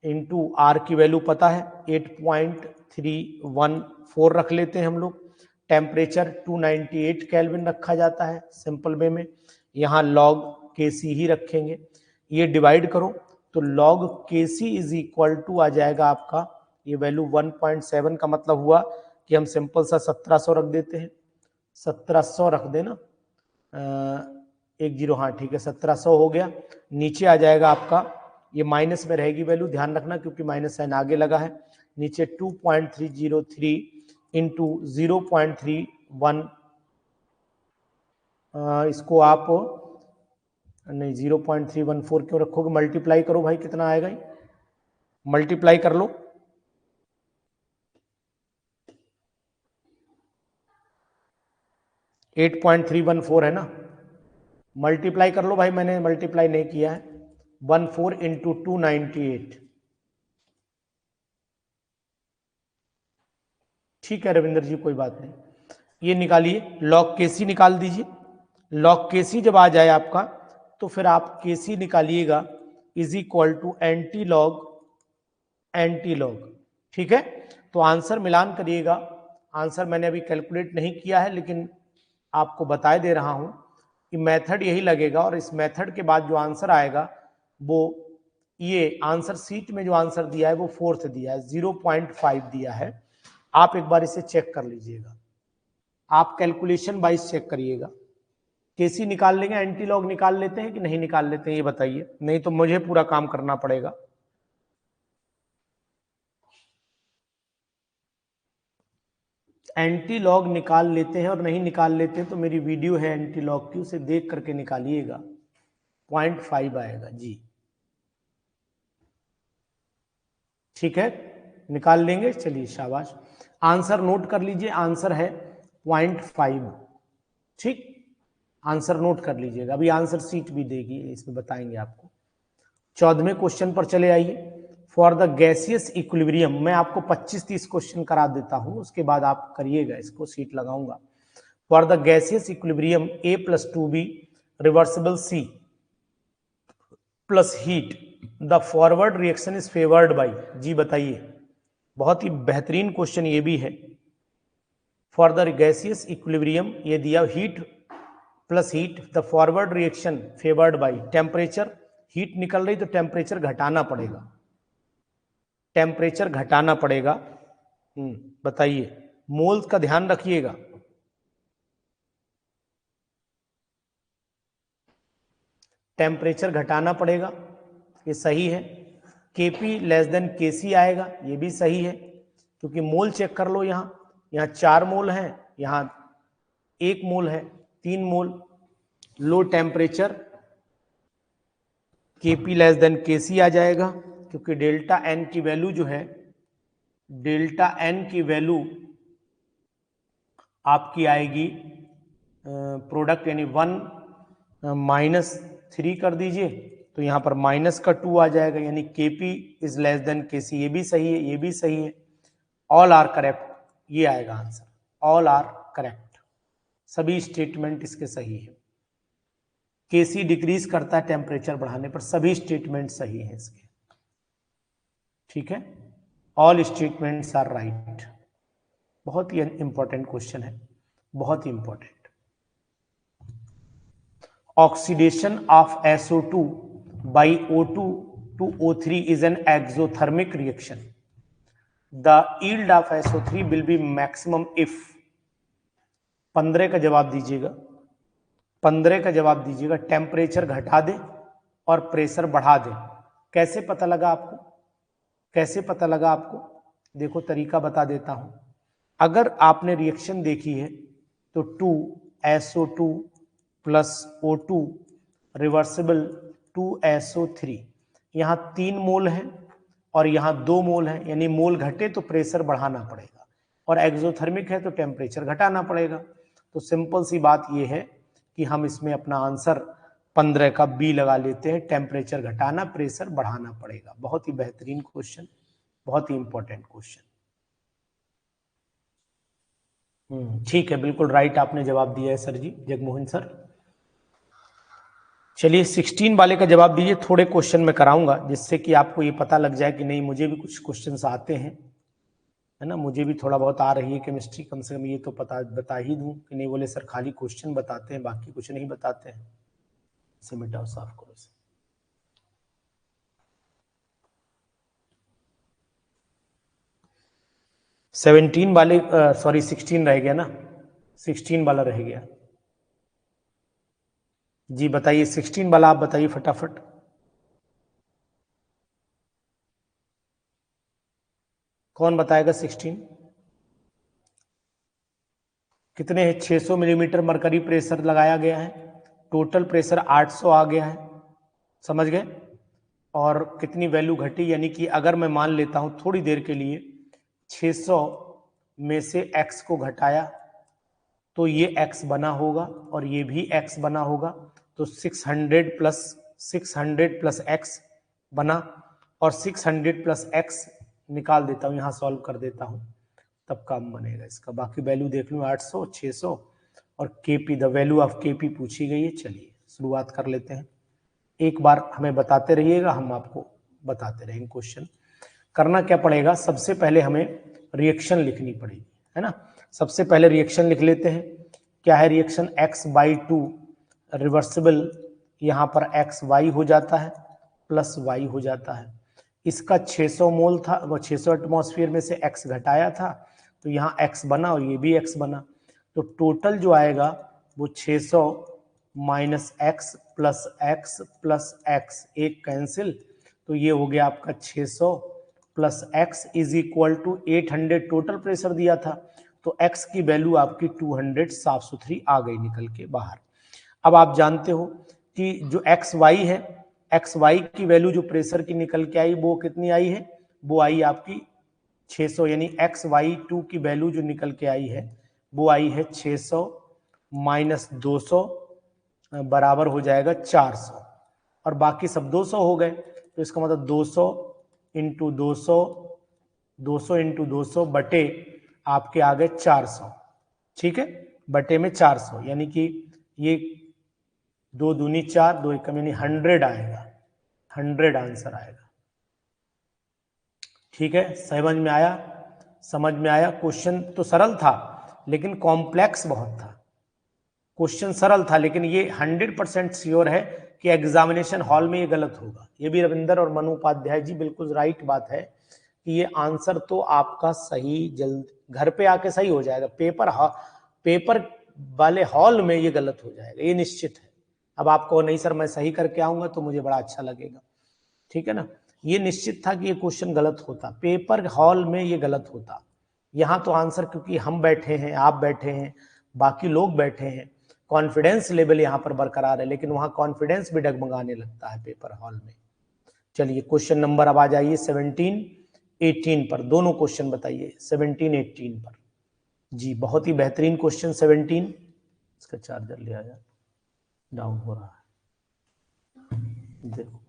इंटू आर की वैल्यू पता है 8.314 रख लेते हैं हम लोग। टेम्परेचर 298 केल्विन रखा जाता है सिंपल वे में, यहाँ लॉग KC ही रखेंगे। ये डिवाइड करो तो log KC is equal to आ जाएगा आपका, ये वैल्यू 1.7 का मतलब हुआ कि हम सिंपल सा 1700 रख देते हैं, 1700 रख देना, 10, हाँ ठीक है, 1700 हो गया। नीचे आ जाएगा आपका, ये माइनस में रहेगी वैल्यू, ध्यान रखना क्योंकि माइनस साइन आगे लगा है। नीचे 2.303 इंटू 0.31, इसको आप नहीं 0.314 क्यों रखोगे, मल्टीप्लाई करो भाई, कितना आएगा, मल्टीप्लाई कर लो। एट 8.314 है ना, मल्टीप्लाई कर लो भाई, मैंने मल्टीप्लाई नहीं किया है। 14 इंटू 298, ठीक है रविंदर जी, कोई बात नहीं। ये निकालिए, लॉग KC निकाल दीजिए। लॉग KC जब आ जाए आपका तो फिर आप KC निकालिएगा is equal to anti log, ठीक है। तो आंसर मिलान करिएगा, आंसर मैंने अभी कैलकुलेट नहीं किया है लेकिन आपको बताए दे रहा हूं कि मेथड यही लगेगा, और इस मेथड के बाद जो आंसर आएगा वो, ये आंसर सीट में जो आंसर दिया है वो 4th दिया है, 0.5 दिया है। आप एक बार इसे चेक कर लीजिएगा, आप कैलकुलेशन वाइज चेक करिएगा। KC निकाल लेंगे, एंटी लॉग निकाल लेते हैं कि नहीं निकाल लेते हैं ये बताइए, नहीं तो मुझे पूरा काम करना पड़ेगा। एंटी लॉग निकाल लेते हैं और नहीं निकाल लेते हैं तो मेरी वीडियो है एंटी लॉग की, उसे देख करके निकालिएगा, 0.5 आएगा जी, ठीक है, निकाल लेंगे। चलिए शाबाश, आंसर नोट कर लीजिए, आंसर है 0.5, ठीक, आंसर नोट कर लीजिएगा, अभी आंसर सीट भी देगी, इसमें बताएंगे आपको। 14वें क्वेश्चन पर चले आइए। फॉर द गैसियस इक्विलिब्रियम, मैं आपको 25-30 क्वेश्चन करा देता हूं, उसके बाद आप करिएगा, इसको सीट लगाऊंगा। For the gaseous equilibrium A+2B reversible C plus heat the forward reaction is favoured by, जी बताइए। बहुत ही बेहतरीन क्वेश्चन ये भी है। फॉर द गैसियस इक्विलिब्रियम ये दिया heat plus heat the forward reaction favoured by temperature, heat निकल रही तो टेम्परेचर घटाना पड़ेगा, टेम्परेचर घटाना पड़ेगा। बताइए, मोल्स का ध्यान रखिएगा। टेम्परेचर घटाना पड़ेगा, ये सही है। Kp लेस देन Kc आएगा, ये भी सही है, क्योंकि मोल चेक कर लो, यहाँ 4 मोल है, यहाँ 1 मोल है, 3 mole. Low temperature Kp less than Kc आ जाएगा, क्योंकि डेल्टा N की वैल्यू जो है, डेल्टा N की वैल्यू आपकी आएगी प्रोडक्ट यानी 1-3 कर दीजिए, तो यहाँ पर माइनस का 2 आ जाएगा, यानी Kp is less than Kc। ये भी सही है, ये भी सही है, ऑल आर करेक्ट, ये आएगा आंसर, ऑल आर करेक्ट, सभी स्टेटमेंट इसके सही है। Kc डिक्रीज करता है टेम्परेचर बढ़ाने पर, सभी स्टेटमेंट सही है इसके, ठीक है, ऑल स्टेटमेंट्स आर राइट। बहुत ही इंपॉर्टेंट क्वेश्चन है, बहुत ही important. Oxidation of SO2 by O2 to O3 is an exothermic reaction. The yield of SO3 will be maximum if 15 का जवाब दीजिएगा, 15 का जवाब दीजिएगा, टेम्परेचर घटा दे और प्रेशर बढ़ा दे। कैसे पता लगा आपको, कैसे पता लगा आपको? देखो तरीका बता देता हूं। अगर आपने रिएक्शन देखी है तो 2SO2 plus O2 reversible 2SO3, यहाँ 3 मोल है और यहाँ 2 मोल है, यानी मोल घटे तो प्रेशर बढ़ाना पड़ेगा, और एक्सोथर्मिक है तो टेम्परेचर घटाना पड़ेगा। तो सिंपल सी बात यह है कि हम इसमें अपना आंसर 15 का बी लगा लेते हैं, टेम्परेचर घटाना प्रेशर बढ़ाना पड़ेगा। बहुत ही बेहतरीन क्वेश्चन, बहुत ही इंपॉर्टेंट क्वेश्चन। ठीक है, बिल्कुल राइट आपने जवाब दिया है सर जी, जगमोहन सर। चलिए 16 वाले का जवाब दीजिए। थोड़े क्वेश्चन मैं कराऊंगा जिससे कि आपको ये पता लग जाए कि नहीं मुझे भी कुछ क्वेश्चंस आते हैं, है ना, मुझे भी थोड़ा बहुत आ रही है केमिस्ट्री, कम से कम ये तो बता ही दूं कि नहीं बोले सर खाली क्वेश्चन बताते हैं बाकी कुछ नहीं बताते हैं। इसे मिटाओ, साफ करो इसे। सेवनटीन वाले सॉरी 16 रह गया ना, 16 वाला रह गया। जी बताइए 16 वाला आप बताइए फटाफट। कौन बताएगा 16? कितने हैं? 600 मिलीमीटर मरकरी प्रेशर लगाया गया है, टोटल प्रेशर 800 आ गया है, समझ गए? और कितनी वैल्यू घटी, यानी कि अगर मैं मान लेता हूं थोड़ी देर के लिए 600 में से x को घटाया तो ये x बना होगा और ये भी x बना होगा, तो 600 प्लस x बना, और 600 प्लस x निकाल देता हूं, यहां सॉल्व कर देता हूं, तब काम बनेगा इसका। बाकी वैल्यू देख लूँ 800, 600 और Kp, the value of Kp पूछी गई है। चलिए शुरुआत कर लेते हैं, एक बार हमें बताते रहिएगा, हम आपको बताते रहेंगे। क्वेश्चन करना क्या पड़ेगा, सबसे पहले हमें रिएक्शन लिखनी पड़ेगी, है ना। सबसे पहले रिएक्शन लिख लेते हैं। क्या है रिएक्शन? x/2 रिवर्सिबल, यहाँ पर xy हो जाता है प्लस y हो जाता है। इसका 600 मोल था, वो 600 एटमॉस्फेयर में से x घटाया था तो यहाँ x बना और ये भी x बना, तो टोटल जो आएगा वो 600 minus x plus x plus x, एक कैंसिल, तो ये हो गया आपका 600 plus x is equal to 800। Total pressure दिया था तो x की वैल्यू आपकी 200 साफ सुथरी आ गई निकल के बाहर। अब आप जानते हो कि जो xy है, xy की वैल्यू जो प्रेशर की निकल के आई वो कितनी आई है? वो आई आपकी 600, यानी xy2 की वैल्यू जो निकल के आई है वो आई है 600 माइनस 200 बराबर हो जाएगा 400, और बाकी सब 200 हो गए, तो इसका मतलब 200 इंटू 200, 200 इंटू 200 बटे आपके आ गए 400, ठीक है, बटे में 400, यानी कि ये 2 दूनी 4, 2 एकम यानी 100 आएगा, 100 आंसर आएगा। ठीक है, समझ में आया। क्वेश्चन तो सरल था लेकिन कॉम्प्लेक्स बहुत था। क्वेश्चन सरल था लेकिन ये 100% श्योर है कि एग्जामिनेशन हॉल में ये गलत होगा। ये भी रविंदर और मनु उपाध्याय जी बिल्कुल राइट बात है कि ये आंसर तो आपका सही जल्द घर पे आके सही हो जाएगा, पेपर वाले हॉल में ये गलत हो जाएगा, ये निश्चित है। अब आपको नहीं सर मैं सही करके आऊंगा तो मुझे बड़ा अच्छा लगेगा, ठीक है ना, ये निश्चित था कि ये क्वेश्चन गलत होता, पेपर हॉल में ये गलत होता। यहाँ तो आंसर क्योंकि हम बैठे हैं, आप बैठे हैं, बाकी लोग बैठे हैं, कॉन्फिडेंस लेवल यहाँ पर बरकरार है, लेकिन वहां कॉन्फिडेंस भी डगमगाने लगता है पेपर हॉल में। चलिए क्वेश्चन नंबर अब आ जाइए 17, 18 पर, दोनों क्वेश्चन बताइए 17, 18 पर। जी बहुत ही बेहतरीन क्वेश्चन 17। इसका चार्जर ले आया, डाउन हो रहा है, देखो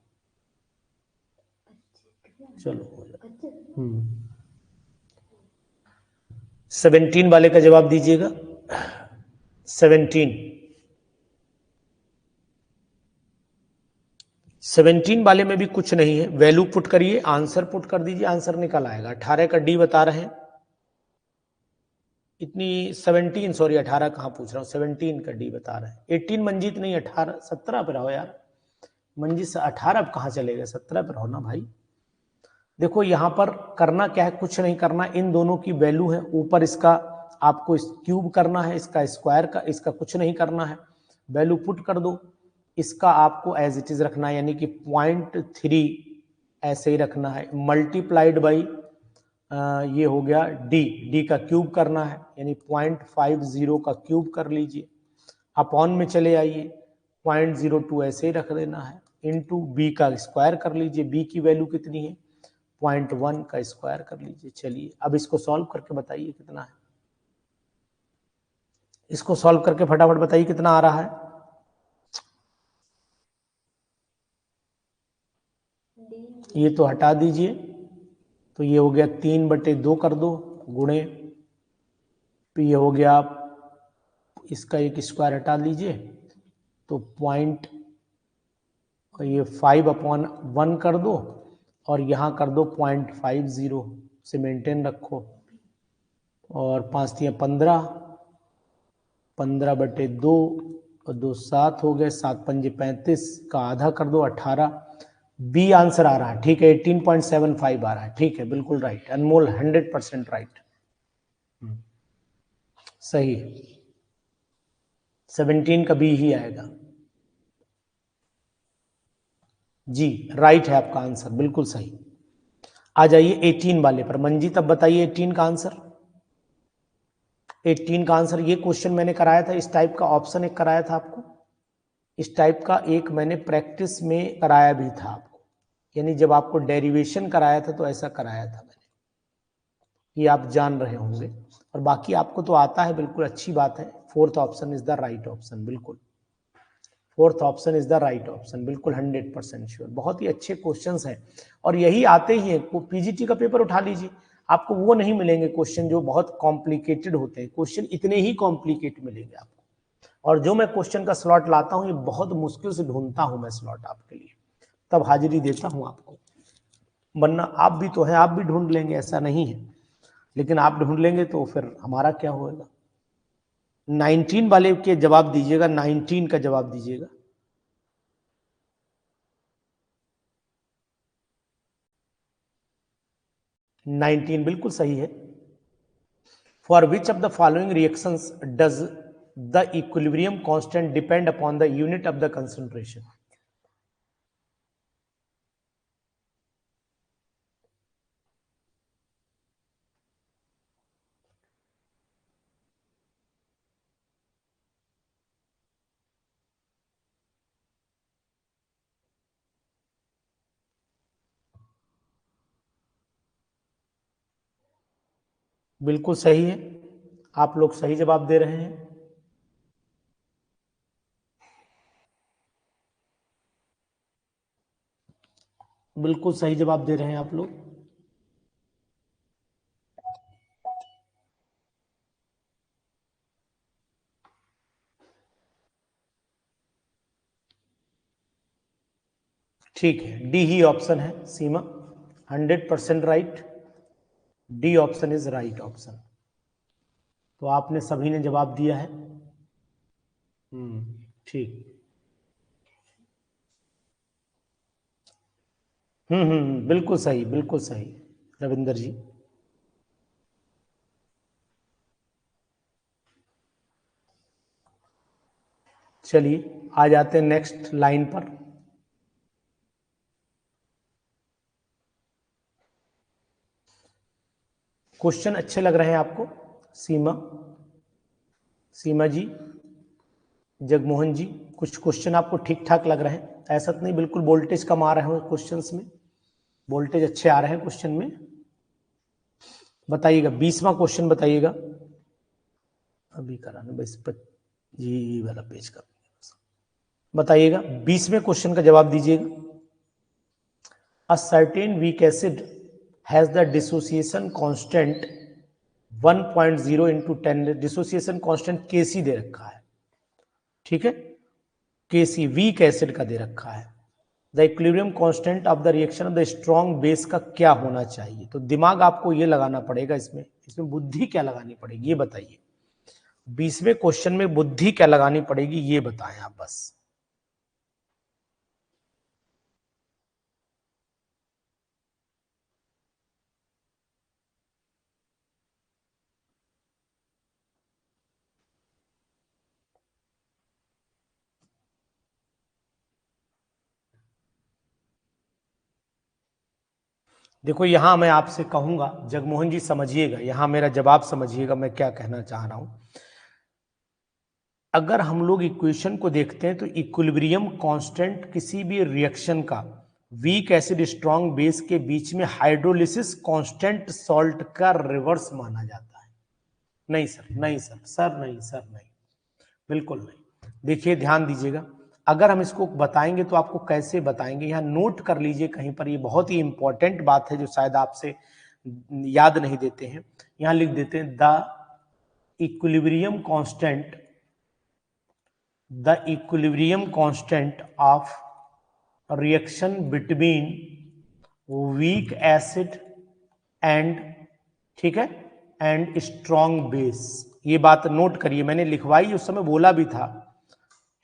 चलो हो जाए। 17 वाले का जवाब दीजिएगा। 17 वाले में भी कुछ नहीं है, वैल्यू पुट करिए, आंसर पुट कर दीजिए, आंसर निकल आएगा। 18 का डी बता रहे हैं, इतनी 17 सॉरी 18 कहाँ पूछ रहा हूँ, 17 का डी बता रहे हैं। 18 मंजीत नहीं, 18 17 पर रहो यार मंजीत, 18 कहाँ चलेगा, 17 पर रहो ना भाई। देखो यहाँ पर करना क्या है, कुछ नहीं करना, इन दोनों की वैल्यू है, ऊपर इसका आपको इस क्यूब करना है, इसका स्क्वायर का, इसका कुछ नहीं करना है, वैल्यू पुट कर दो, इसका आपको एज इट इज रखना है, यानी कि 0.3 ऐसे ही रखना है, मल्टीप्लाइड बाई ये हो गया डी का क्यूब करना है, यानी 0.50 का क्यूब कर लीजिए, अपॉन में चले आइए, 0.02 ऐसे ही रख देना है, इंटू बी का स्क्वायर कर लीजिए, बी की वैल्यू कितनी है 0.1 का स्क्वायर कर लीजिए। चलिए अब इसको सॉल्व करके बताइए कितना है, इसको सॉल्व करके फटाफट बताइए कितना आ रहा है। ये तो हटा दीजिए, तो ये हो गया 3/2 कर दो गुणे, तो ये हो गया, इसका एक स्क्वायर हटा लीजिए तो पॉइंट, ये 5/1 कर दो और यहाँ कर दो 0.50 से मेंटेन रखो, और 5 3 15, 15/2 और 2 7 हो गए, 7 5 35 का आधा कर दो 18, बी आंसर आ रहा है, ठीक है 18.75 आ रहा है, ठीक है बिल्कुल राइट, अनमोल 100% राइट, सही, 17 का बी ही आएगा। जी राइट है आपका आंसर, बिल्कुल सही। आ जाइए 18 वाले पर, मंजीत अब बताइए 18 का आंसर। 18 का आंसर, ये क्वेश्चन मैंने कराया था, इस टाइप का ऑप्शन एक कराया था आपको, इस टाइप का एक मैंने प्रैक्टिस में कराया भी था आपको, यानी जब आपको डेरिवेशन कराया था तो ऐसा कराया था मैंने, ये आप जान रहे होंगे, और बाकी आपको तो आता है, बिल्कुल अच्छी बात है। Fourth option is the right option, बिल्कुल fourth option is the right option, बिल्कुल 100% श्योर। बहुत ही अच्छे क्वेश्चंस हैं और यही आते ही हैं। पीजीटी का पेपर उठा लीजिए, आपको वो नहीं मिलेंगे क्वेश्चन जो बहुत कॉम्प्लिकेटेड होते हैं, क्वेश्चन इतने ही कॉम्प्लिकेटेड मिलेंगे आपको, और जो मैं क्वेश्चन का स्लॉट लाता हूँ ये बहुत मुश्किल से ढूंढता हूँ मैं स्लॉट आपके लिए, तब हाजिरी देता हूँ आपको, वरना आप भी तो हैं, आप भी ढूंढ लेंगे, ऐसा नहीं है, लेकिन आप ढूंढ लेंगे तो फिर हमारा क्या होगा। 19 वाले के जवाब दीजिएगा, 19 का जवाब दीजिएगा। 19 बिल्कुल सही है। For which of the following reactions does the equilibrium constant depend upon the unit of the concentration. बिल्कुल सही है, आप लोग सही जवाब दे रहे हैं। बिल्कुल सही जवाब दे रहे हैं आप लोग। ठीक है, डी ही ऑप्शन है सीमा, 100% right. D option is right option. तो आपने सभी ने जवाब दिया है। ठीक। बिल्कुल सही, बिल्कुल सही रविंदर जी। चलिए आ जाते हैं नेक्स्ट लाइन पर। क्वेश्चन अच्छे लग रहे हैं आपको? सीमा, सीमा जी, जगमोहन जी, कुछ क्वेश्चन आपको ठीक ठाक लग रहे हैं? ऐसा तो नहीं बिल्कुल वोल्टेज कम आ रहे हो क्वेश्चंस में? वोल्टेज अच्छे आ रहे हैं क्वेश्चन में? बताइएगा 20वां क्वेश्चन बताइएगा। अभी कराना बस जी वाला पेज का बताइएगा, 20वें क्वेश्चन का जवाब दीजिएगा। A certain weak acid has the dissociation constant 1.0 into 10, dissociation constant Kc दे रखा है, ठीक है, Kc वीक एसिड का दे रखा है। The equilibrium constant of the reaction of the strong base का क्या होना चाहिए? तो दिमाग आपको ये लगाना पड़ेगा, इसमें इसमें बुद्धि क्या लगानी पड़ेगी ये बताइए। 20वें क्वेश्चन में बुद्धि क्या लगानी पड़ेगी ये बताएं आप बस। देखो यहां मैं आपसे कहूंगा जगमोहन जी समझिएगा, यहां मेरा जवाब समझिएगा मैं क्या कहना चाह रहा हूं। अगर हम लोग इक्वेशन को देखते हैं तो इक्विलिब्रियम कांस्टेंट किसी भी रिएक्शन का वीक एसिड स्ट्रॉन्ग बेस के बीच में हाइड्रोलिसिस कांस्टेंट सॉल्ट का रिवर्स माना जाता है। नहीं सर, नहीं सर, सर नहीं, सर नहीं, बिल्कुल नहीं। देखिए ध्यान दीजिएगा, अगर हम इसको बताएंगे तो आपको कैसे बताएंगे, यहाँ नोट कर लीजिए कहीं पर, ये बहुत ही इंपॉर्टेंट बात है जो शायद आपसे याद नहीं देते हैं। यहां लिख देते हैं the equilibrium constant, the equilibrium constant of reaction between weak acid and, ठीक है, एंड स्ट्रॉन्ग बेस। ये बात नोट करिए, मैंने लिखवाई उस समय बोला भी था,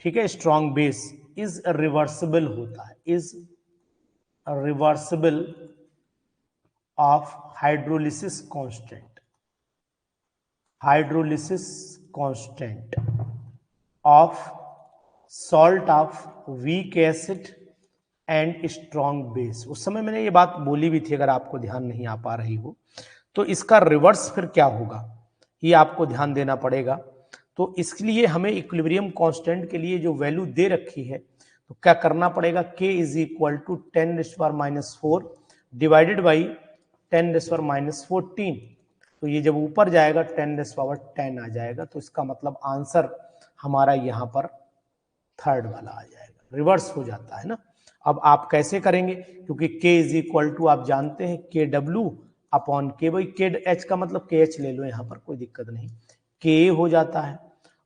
ठीक है, स्ट्रॉन्ग बेस इज रिवर्सिबल होता है, is reversible of hydrolysis constant, hydrolysis constant of salt of weak acid and strong base. उस समय मैंने ये बात बोली भी थी, अगर आपको ध्यान नहीं आ पा रही हो तो इसका रिवर्स फिर क्या होगा ये आपको ध्यान देना पड़ेगा। तो इसके लिए हमें इक्विलिब्रियम कांस्टेंट के लिए जो वैल्यू दे रखी है तो क्या करना पड़ेगा, k is equal to 10⁻⁴ divided by 10⁻⁴। तो ये जब ऊपर जाएगा 10⁻10 आ जाएगा, तो इसका मतलब आंसर हमारा यहाँ पर थर्ड वाला आ जाएगा, रिवर्स हो जाता है ना। अब आप कैसे करेंगे, क्योंकि k इज इक्वल टू आप जानते हैं के डब्ल्यू अपॉन के, भाई के एच का मतलब के एच ले लो यहाँ पर, कोई दिक्कत नहीं, के हो जाता है।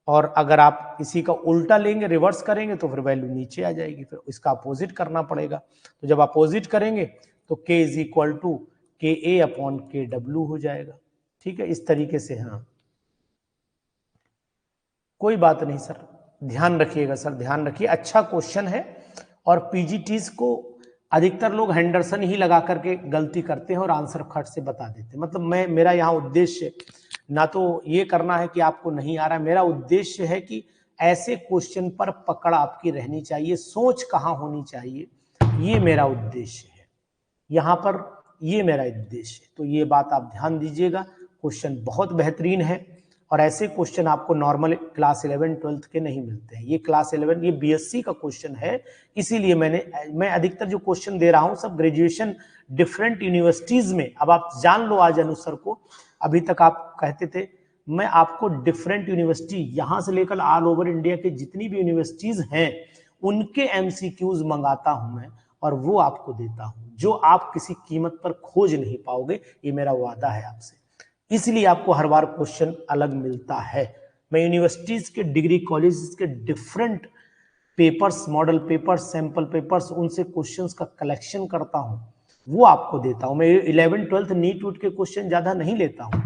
और अगर आप इसी का उल्टा लेंगे, रिवर्स करेंगे, तो फिर वैल्यू नीचे आ जाएगी, फिर इसका अपोजिट करना पड़ेगा। तो जब अपोजिट करेंगे तो k इज इक्वल टू के ए अपॉन के डब्ल्यू हो जाएगा, ठीक है, इस तरीके से। हाँ कोई बात नहीं सर, ध्यान रखिएगा सर, ध्यान रखिए, अच्छा क्वेश्चन है। और पीजीटीज को अधिकतर लोग हेंडरसन ही लगा करके गलती करते हैं और आंसर खट से बता देते हैं। मतलब मेरा यहाँ उद्देश्य ना तो ये करना है कि आपको नहीं आ रहा है, मेरा उद्देश्य है कि ऐसे क्वेश्चन पर पकड़ आपकी रहनी चाहिए, सोच कहाँ होनी चाहिए, ये मेरा उद्देश्य है यहाँ पर, ये मेरा उद्देश्य है। तो ये बात आप ध्यान दीजिएगा, क्वेश्चन बहुत बेहतरीन है और ऐसे क्वेश्चन आपको नॉर्मल क्लास 11 12 के नहीं मिलते हैं। ये क्लास 11 ये बीएससी का क्वेश्चन है, इसीलिए मैं अधिकतर जो क्वेश्चन दे रहा हूं सब ग्रेजुएशन डिफरेंट यूनिवर्सिटीज में। अब आप जान लो आज अनुसर को, अभी तक आप कहते थे मैं आपको डिफरेंट यूनिवर्सिटी यहां से लेकर ऑल ओवर इंडिया के जितनी भी यूनिवर्सिटीज हैं उनके एमसीक्यूज मंगाता हूं मैं, और वो आपको देता हूं जो आप किसी कीमत पर खोज नहीं पाओगे, ये मेरा वादा है आपसे। इसलिए आपको हर बार क्वेश्चन अलग मिलता है। मैं यूनिवर्सिटीज के, डिग्री कॉलेज के different papers, model papers, sample papers, उनसे क्वेश्चंस का कलेक्शन करता हूं, वो आपको देता हूं। मैं 11th 12th नीट वूट के क्वेश्चन ज्यादा नहीं लेता हूं,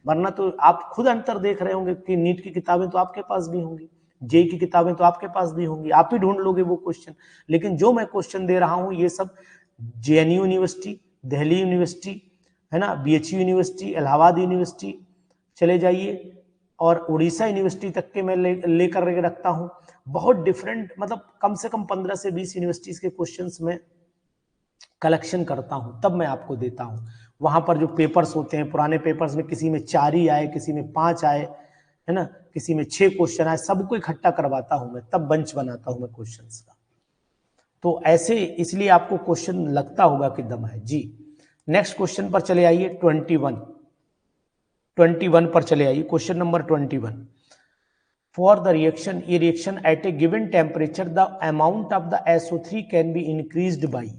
वरना तो आप खुद अंतर देख रहे होंगे कि नीट की किताबें तो आपके पास भी होंगी, जेई की किताबें तो आपके पास भी होंगी, आप ही ढूंढ लोगे वो क्वेश्चन। लेकिन जो मैं क्वेश्चन दे रहा हूं ये सब जेएनयू यूनिवर्सिटी, दिल्ली यूनिवर्सिटी है ना, बीएचयू यूनिवर्सिटी, इलाहाबाद यूनिवर्सिटी चले जाइए, और उड़ीसा यूनिवर्सिटी तक के मैं लेकर रखता हूं। बहुत डिफरेंट, मतलब कम से कम 15 से 20 यूनिवर्सिटीज के क्वेश्चंस में कलेक्शन करता हूं, तब मैं आपको देता हूं। वहां पर जो पेपर्स होते हैं, पुराने पेपर्स में किसी में 4 ही आए, किसी में 5 आए, है ना, किसी में 6 क्वेश्चन आए, सबको इकट्ठा करवाता हूं मैं, तब बंच बनाता हूं मैं क्वेश्चंस का। तो ऐसे इसलिए आपको क्वेश्चन लगता होगा कि दम है जी। नेक्स्ट क्वेश्चन पर चले आइए, 21 पर चले आइए, question number 21। For the reaction, ये reaction at a given temperature the amount of the SO3 can be increased by,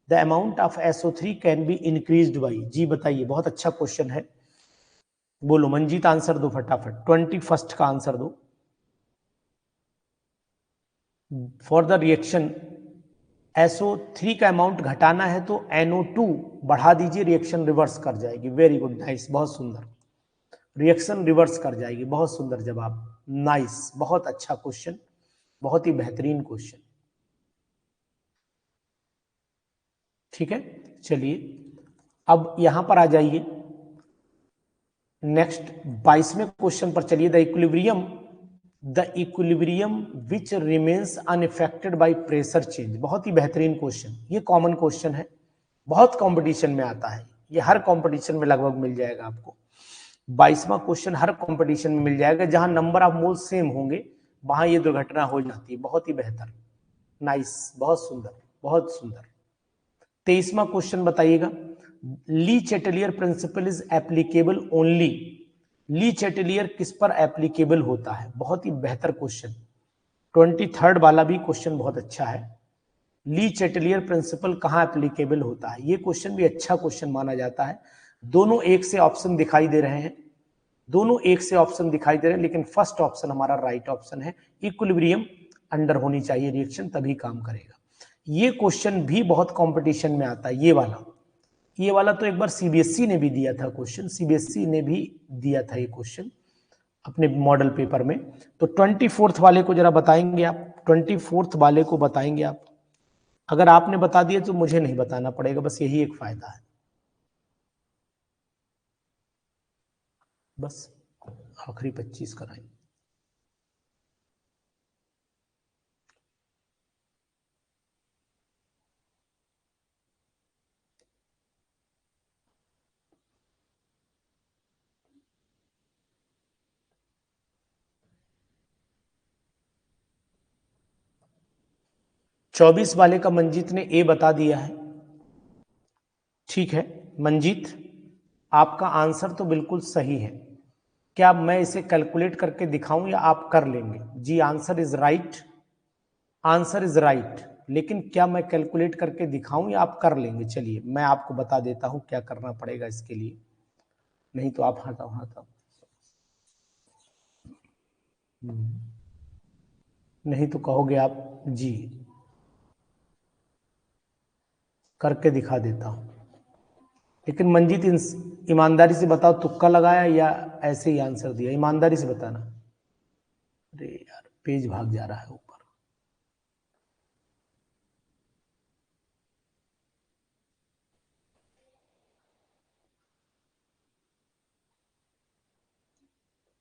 the amount of SO3 can be increased by, जी बताइए। बहुत अच्छा क्वेश्चन है, बोलो मंजीत आंसर दो फटाफट, 21 का आंसर दो। फॉर द रिएक्शन SO3 का अमाउंट घटाना है तो NO2 बढ़ा दीजिए, रिएक्शन रिवर्स कर जाएगी। वेरी गुड, नाइस, बहुत सुंदर, रिएक्शन रिवर्स कर जाएगी, बहुत सुंदर जवाब, नाइस, बहुत अच्छा क्वेश्चन, बहुत ही बेहतरीन क्वेश्चन। ठीक है, चलिए अब यहां पर आ जाइए, नेक्स्ट 22वें क्वेश्चन पर चलिए। The equilibrium which remains unaffected by pressure change, बहुत ही बेहतरीन क्वेश्चन, ये कॉमन क्वेश्चन है, बहुत कंपटीशन में आता है, ये हर कंपटीशन में लगभग मिल जाएगा आपको। 22वां क्वेश्चन हर कंपटीशन में मिल जाएगा, जहां नंबर ऑफ मोल सेम होंगे वहां ये दुर्घटना हो जाती है। बहुत ही बेहतर, नाइस, बहुत सुंदर, बहुत सुंदर। 23वां क्वेश्चन बताइएगा, ली चैटेलियर प्रिंसिपल इज एप्लीकेबल ओनली, ली चैटेलियर किस पर एप्लीकेबल होता है, बहुत ही बेहतर क्वेश्चन। 23rd वाला भी क्वेश्चन बहुत अच्छा है, ली चैटेलियर प्रिंसिपल कहां एप्लीकेबल होता है, ये क्वेश्चन भी अच्छा क्वेश्चन माना जाता है। दोनों एक से ऑप्शन दिखाई दे रहे हैं, दोनों एक से ऑप्शन दिखाई दे रहे हैं, लेकिन फर्स्ट ऑप्शन हमारा राइट ऑप्शन है, इक्विलिब्रियम अंडर होनी चाहिए रिएक्शन, तभी काम करेगा। ये क्वेश्चन भी बहुत कंपटीशन में आता है, ये वाला तो एक बार सीबीएसई ने भी दिया था क्वेश्चन, सीबीएसई ने भी दिया था ये क्वेश्चन अपने मॉडल पेपर में। तो 24th वाले को जरा बताएंगे आप, 24th वाले को बताएंगे आप, अगर आपने बता दिया तो मुझे नहीं बताना पड़ेगा, बस यही एक फायदा है, बस आखिरी 25 कराएं। चौबीस वाले का मंजीत ने ए बता दिया है। ठीक है मंजीत, आपका आंसर तो बिल्कुल सही है। क्या मैं इसे कैलकुलेट करके दिखाऊं या आप कर लेंगे? जी answer is right, answer is right, लेकिन क्या मैं कैलकुलेट करके दिखाऊं या आप कर लेंगे? चलिए मैं आपको बता देता हूं क्या करना पड़ेगा इसके लिए, नहीं तो आप हटाओ हटाओ, नहीं तो कहोगे आप जी, करके दिखा देता हूं। लेकिन मंजीत ईमानदारी से बताओ, तुक्का लगाया या ऐसे ही आंसर दिया? ईमानदारी से बताना। अरे यार पेज भाग जा रहा है ऊपर,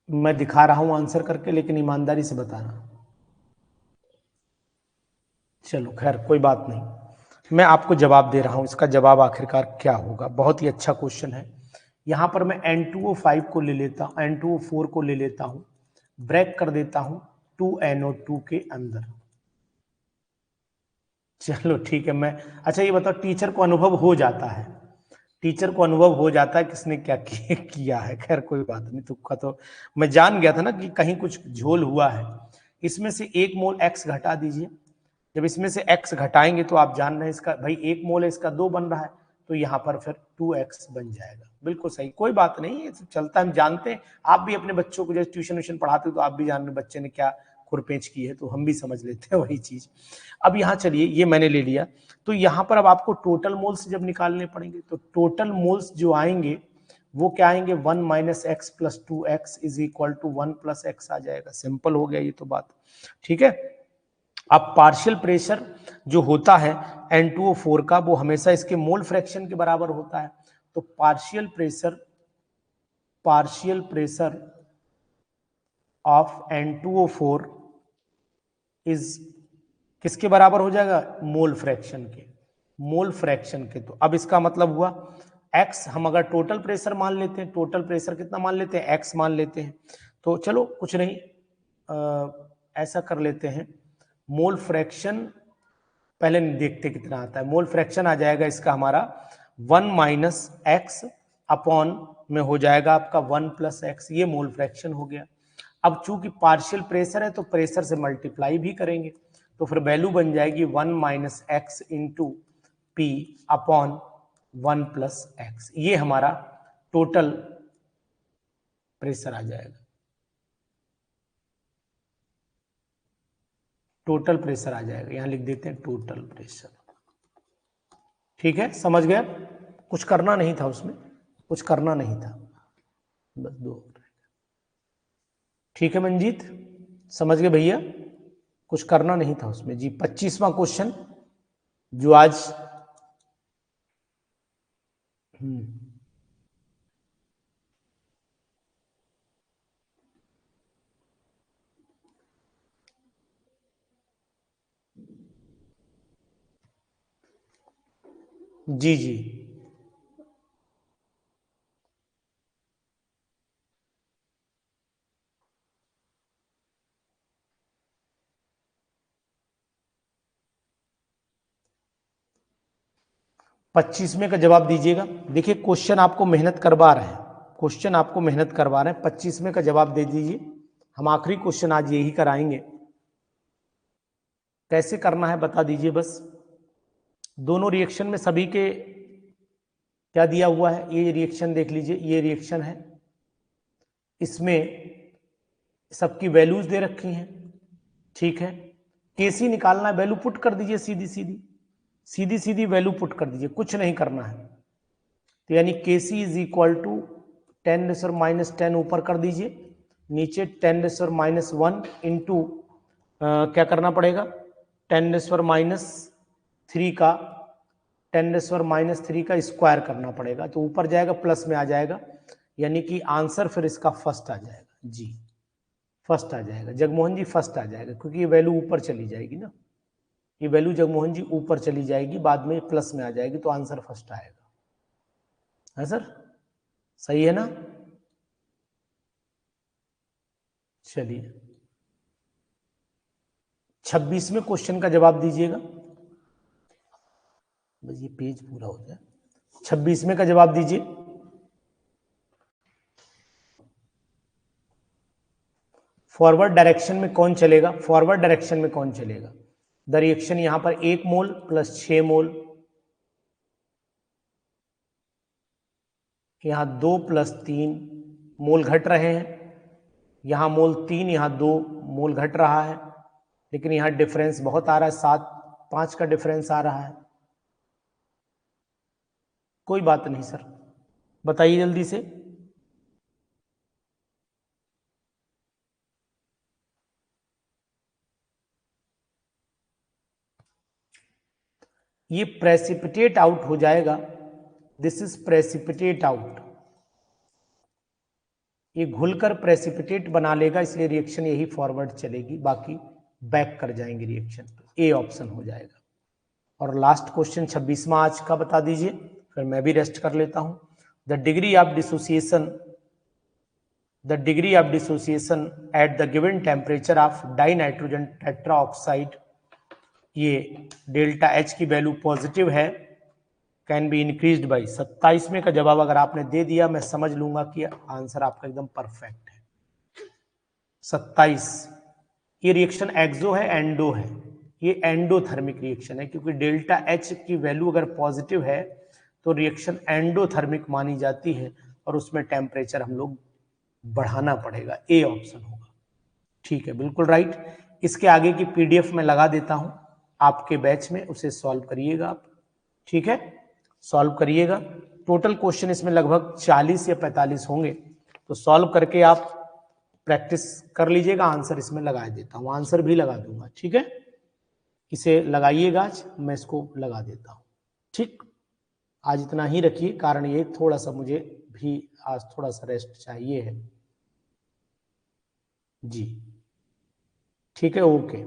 मैं दिखा रहा हूं आंसर करके, लेकिन ईमानदारी से बताना। चलो खैर कोई बात नहीं, मैं आपको जवाब दे रहा हूं, इसका जवाब आखिरकार क्या होगा। बहुत ही अच्छा क्वेश्चन है। यहां पर मैं N2O5 को ले लेता हूं, N2O4 को ले लेता हूं, ब्रेक कर देता हूं 2NO2 के अंदर। चलो ठीक है, मैं अच्छा ये बताओ, टीचर को अनुभव हो जाता है, टीचर को अनुभव हो जाता है किसने क्या किया है। खैर कोई बात नहीं, तुक्का तो मैं जान गया था ना कि कहीं कुछ झोल हुआ है। इसमें से 1 मोल X घटा दीजिए, जब इसमें से x घटाएंगे तो आप जान रहे हैं इसका भाई 1 मोल है, इसका 2 बन रहा है, तो यहाँ पर फिर 2x बन जाएगा। बिल्कुल सही, कोई बात नहीं, ये चलता है, हम जानते हैं। आप भी अपने बच्चों को जैसे ट्यूशन व्यूशन पढ़ाते हो तो आप भी जान रहे बच्चे ने क्या खुरपेच की है, तो हम भी समझ लेते हैं वही चीज। अब यहाँ चलिए, ये मैंने ले लिया, तो यहाँ पर अब आपको टोटल मोल्स जब निकालने पड़ेंगे तो टोटल मोल्स जो आएंगे वो क्या आएंगे, 1 minus X plus 2x is equal to 1 plus X आ जाएगा। सिंपल हो गया ये तो बात, ठीक है। अब पार्शियल प्रेशर जो होता है N2O4 का, वो हमेशा इसके मोल फ्रैक्शन के बराबर होता है। तो partial pressure of N2O4 is किसके बराबर हो जाएगा, मोल फ्रैक्शन के। तो अब इसका मतलब हुआ x, हम अगर टोटल प्रेशर मान लेते हैं, टोटल प्रेशर कितना मान लेते हैं, x मान लेते हैं, तो चलो कुछ नहीं, ऐसा कर लेते हैं, मोल फ्रैक्शन पहले देखते कितना आता है। मोल फ्रैक्शन आ जाएगा इसका हमारा 1 माइनस एक्स अपॉन में हो जाएगा आपका 1 प्लस एक्स, ये मोल फ्रैक्शन हो गया। अब चूंकि पार्शियल प्रेशर है तो प्रेशर से मल्टीप्लाई भी करेंगे, तो फिर वैल्यू बन जाएगी 1 minus x into P upon 1 plus x, ये हमारा टोटल प्रेशर आ जाएगा, टोटल प्रेशर आ जाएगा। यहां लिख देते हैं टोटल प्रेशर, ठीक है, समझ गए। कुछ करना नहीं था उसमें, कुछ करना नहीं था, बस 2, ठीक है मंजीत, समझ गए भैया, कुछ करना नहीं था उसमें जी। 25वां क्वेश्चन जो आज जी जी 25वें का जवाब दीजिएगा। देखिए क्वेश्चन आपको मेहनत करवा रहे हैं, क्वेश्चन आपको मेहनत करवा रहे हैं। 25वें का जवाब दे दीजिए, हम आखिरी क्वेश्चन आज यही कराएंगे। कैसे करना है बता दीजिए बस। दोनों रिएक्शन में सभी के क्या दिया हुआ है, ये रिएक्शन देख लीजिए, ये रिएक्शन है, इसमें सबकी वैल्यूज दे रखी हैं, ठीक है। केसी निकालना है, वैल्यू पुट कर दीजिए, सीधी सीधी वैल्यू पुट कर दीजिए, कुछ नहीं करना है। तो यानी केसी इज इक्वल टू 10⁻⁻10 ऊपर कर दीजिए, नीचे 10⁻⁻1 इंटू क्या करना पड़ेगा, 10⁻³ का 10⁻³ का स्क्वायर करना पड़ेगा, तो ऊपर जाएगा प्लस में आ जाएगा, यानी कि आंसर फिर इसका फर्स्ट आ जाएगा जी, फर्स्ट आ जाएगा जगमोहन जी, फर्स्ट आ जाएगा, क्योंकि ये वैल्यू ऊपर चली जाएगी ना, ये वैल्यू जगमोहन जी ऊपर चली जाएगी, बाद में प्लस में आ जाएगी, तो आंसर फर्स्ट आएगा, है सर, सही है ना। चलिए 26वें क्वेश्चन का जवाब दीजिएगा, बस ये पेज पूरा हो जाए। 26वें का जवाब दीजिए। फॉरवर्ड डायरेक्शन में कौन चलेगा, फॉरवर्ड डायरेक्शन में कौन चलेगा। द रिएक्शन यहां पर 1 मोल प्लस 6 मोल, यहां 2 प्लस 3 मोल घट रहे हैं, यहां मोल 3, यहां 2 मोल घट रहा है, लेकिन यहां डिफरेंस बहुत आ रहा है, 7-5 का डिफरेंस आ रहा है। कोई बात नहीं सर, बताइए जल्दी से। ये प्रेसिपिटेट आउट हो जाएगा, दिस इज प्रेसिपिटेट आउट, ये घुलकर प्रेसिपिटेट बना लेगा, इसलिए रिएक्शन यही फॉरवर्ड चलेगी, बाकी बैक कर जाएंगे रिएक्शन, ए ऑप्शन हो जाएगा। और लास्ट क्वेश्चन 26वां आज का बता दीजिए, फिर मैं भी रेस्ट कर लेता हूं। The degree of dissociation at the given temperature of die nitrogen tetra oxide, ये डेल्टा एच की वैल्यू पॉजिटिव है, कैन बी इंक्रीज्ड बाई। 27वें का जवाब अगर आपने दे दिया, मैं समझ लूंगा कि आंसर आपका एकदम परफेक्ट है। 27, ये रिएक्शन एक्सो है एंडो है, ये एंडोथर्मिक रिएक्शन है, क्योंकि डेल्टा एच की वैल्यू अगर पॉजिटिव है तो रिएक्शन एंडोथर्मिक मानी जाती है और उसमें टेम्परेचर हम लोग बढ़ाना पड़ेगा। ए ऑप्शन होगा। ठीक है, बिल्कुल राइट। इसके आगे की पीडीएफ में लगा देता हूं आपके बैच में, उसे सॉल्व करिएगा आप। ठीक है, सॉल्व करिएगा। टोटल क्वेश्चन इसमें लगभग 40 या 45 होंगे, तो सॉल्व करके आप प्रैक्टिस कर लीजिएगा। आंसर इसमें लगा देता हूं, आंसर भी लगा दूंगा। ठीक है, इसे लगाइएगा, आज मैं इसको लगा देता हूं। ठीक, आज इतना ही रखिए, कारण ये थोड़ा सा मुझे भी आज थोड़ा सा रेस्ट चाहिए है जी। ठीक है, ओके।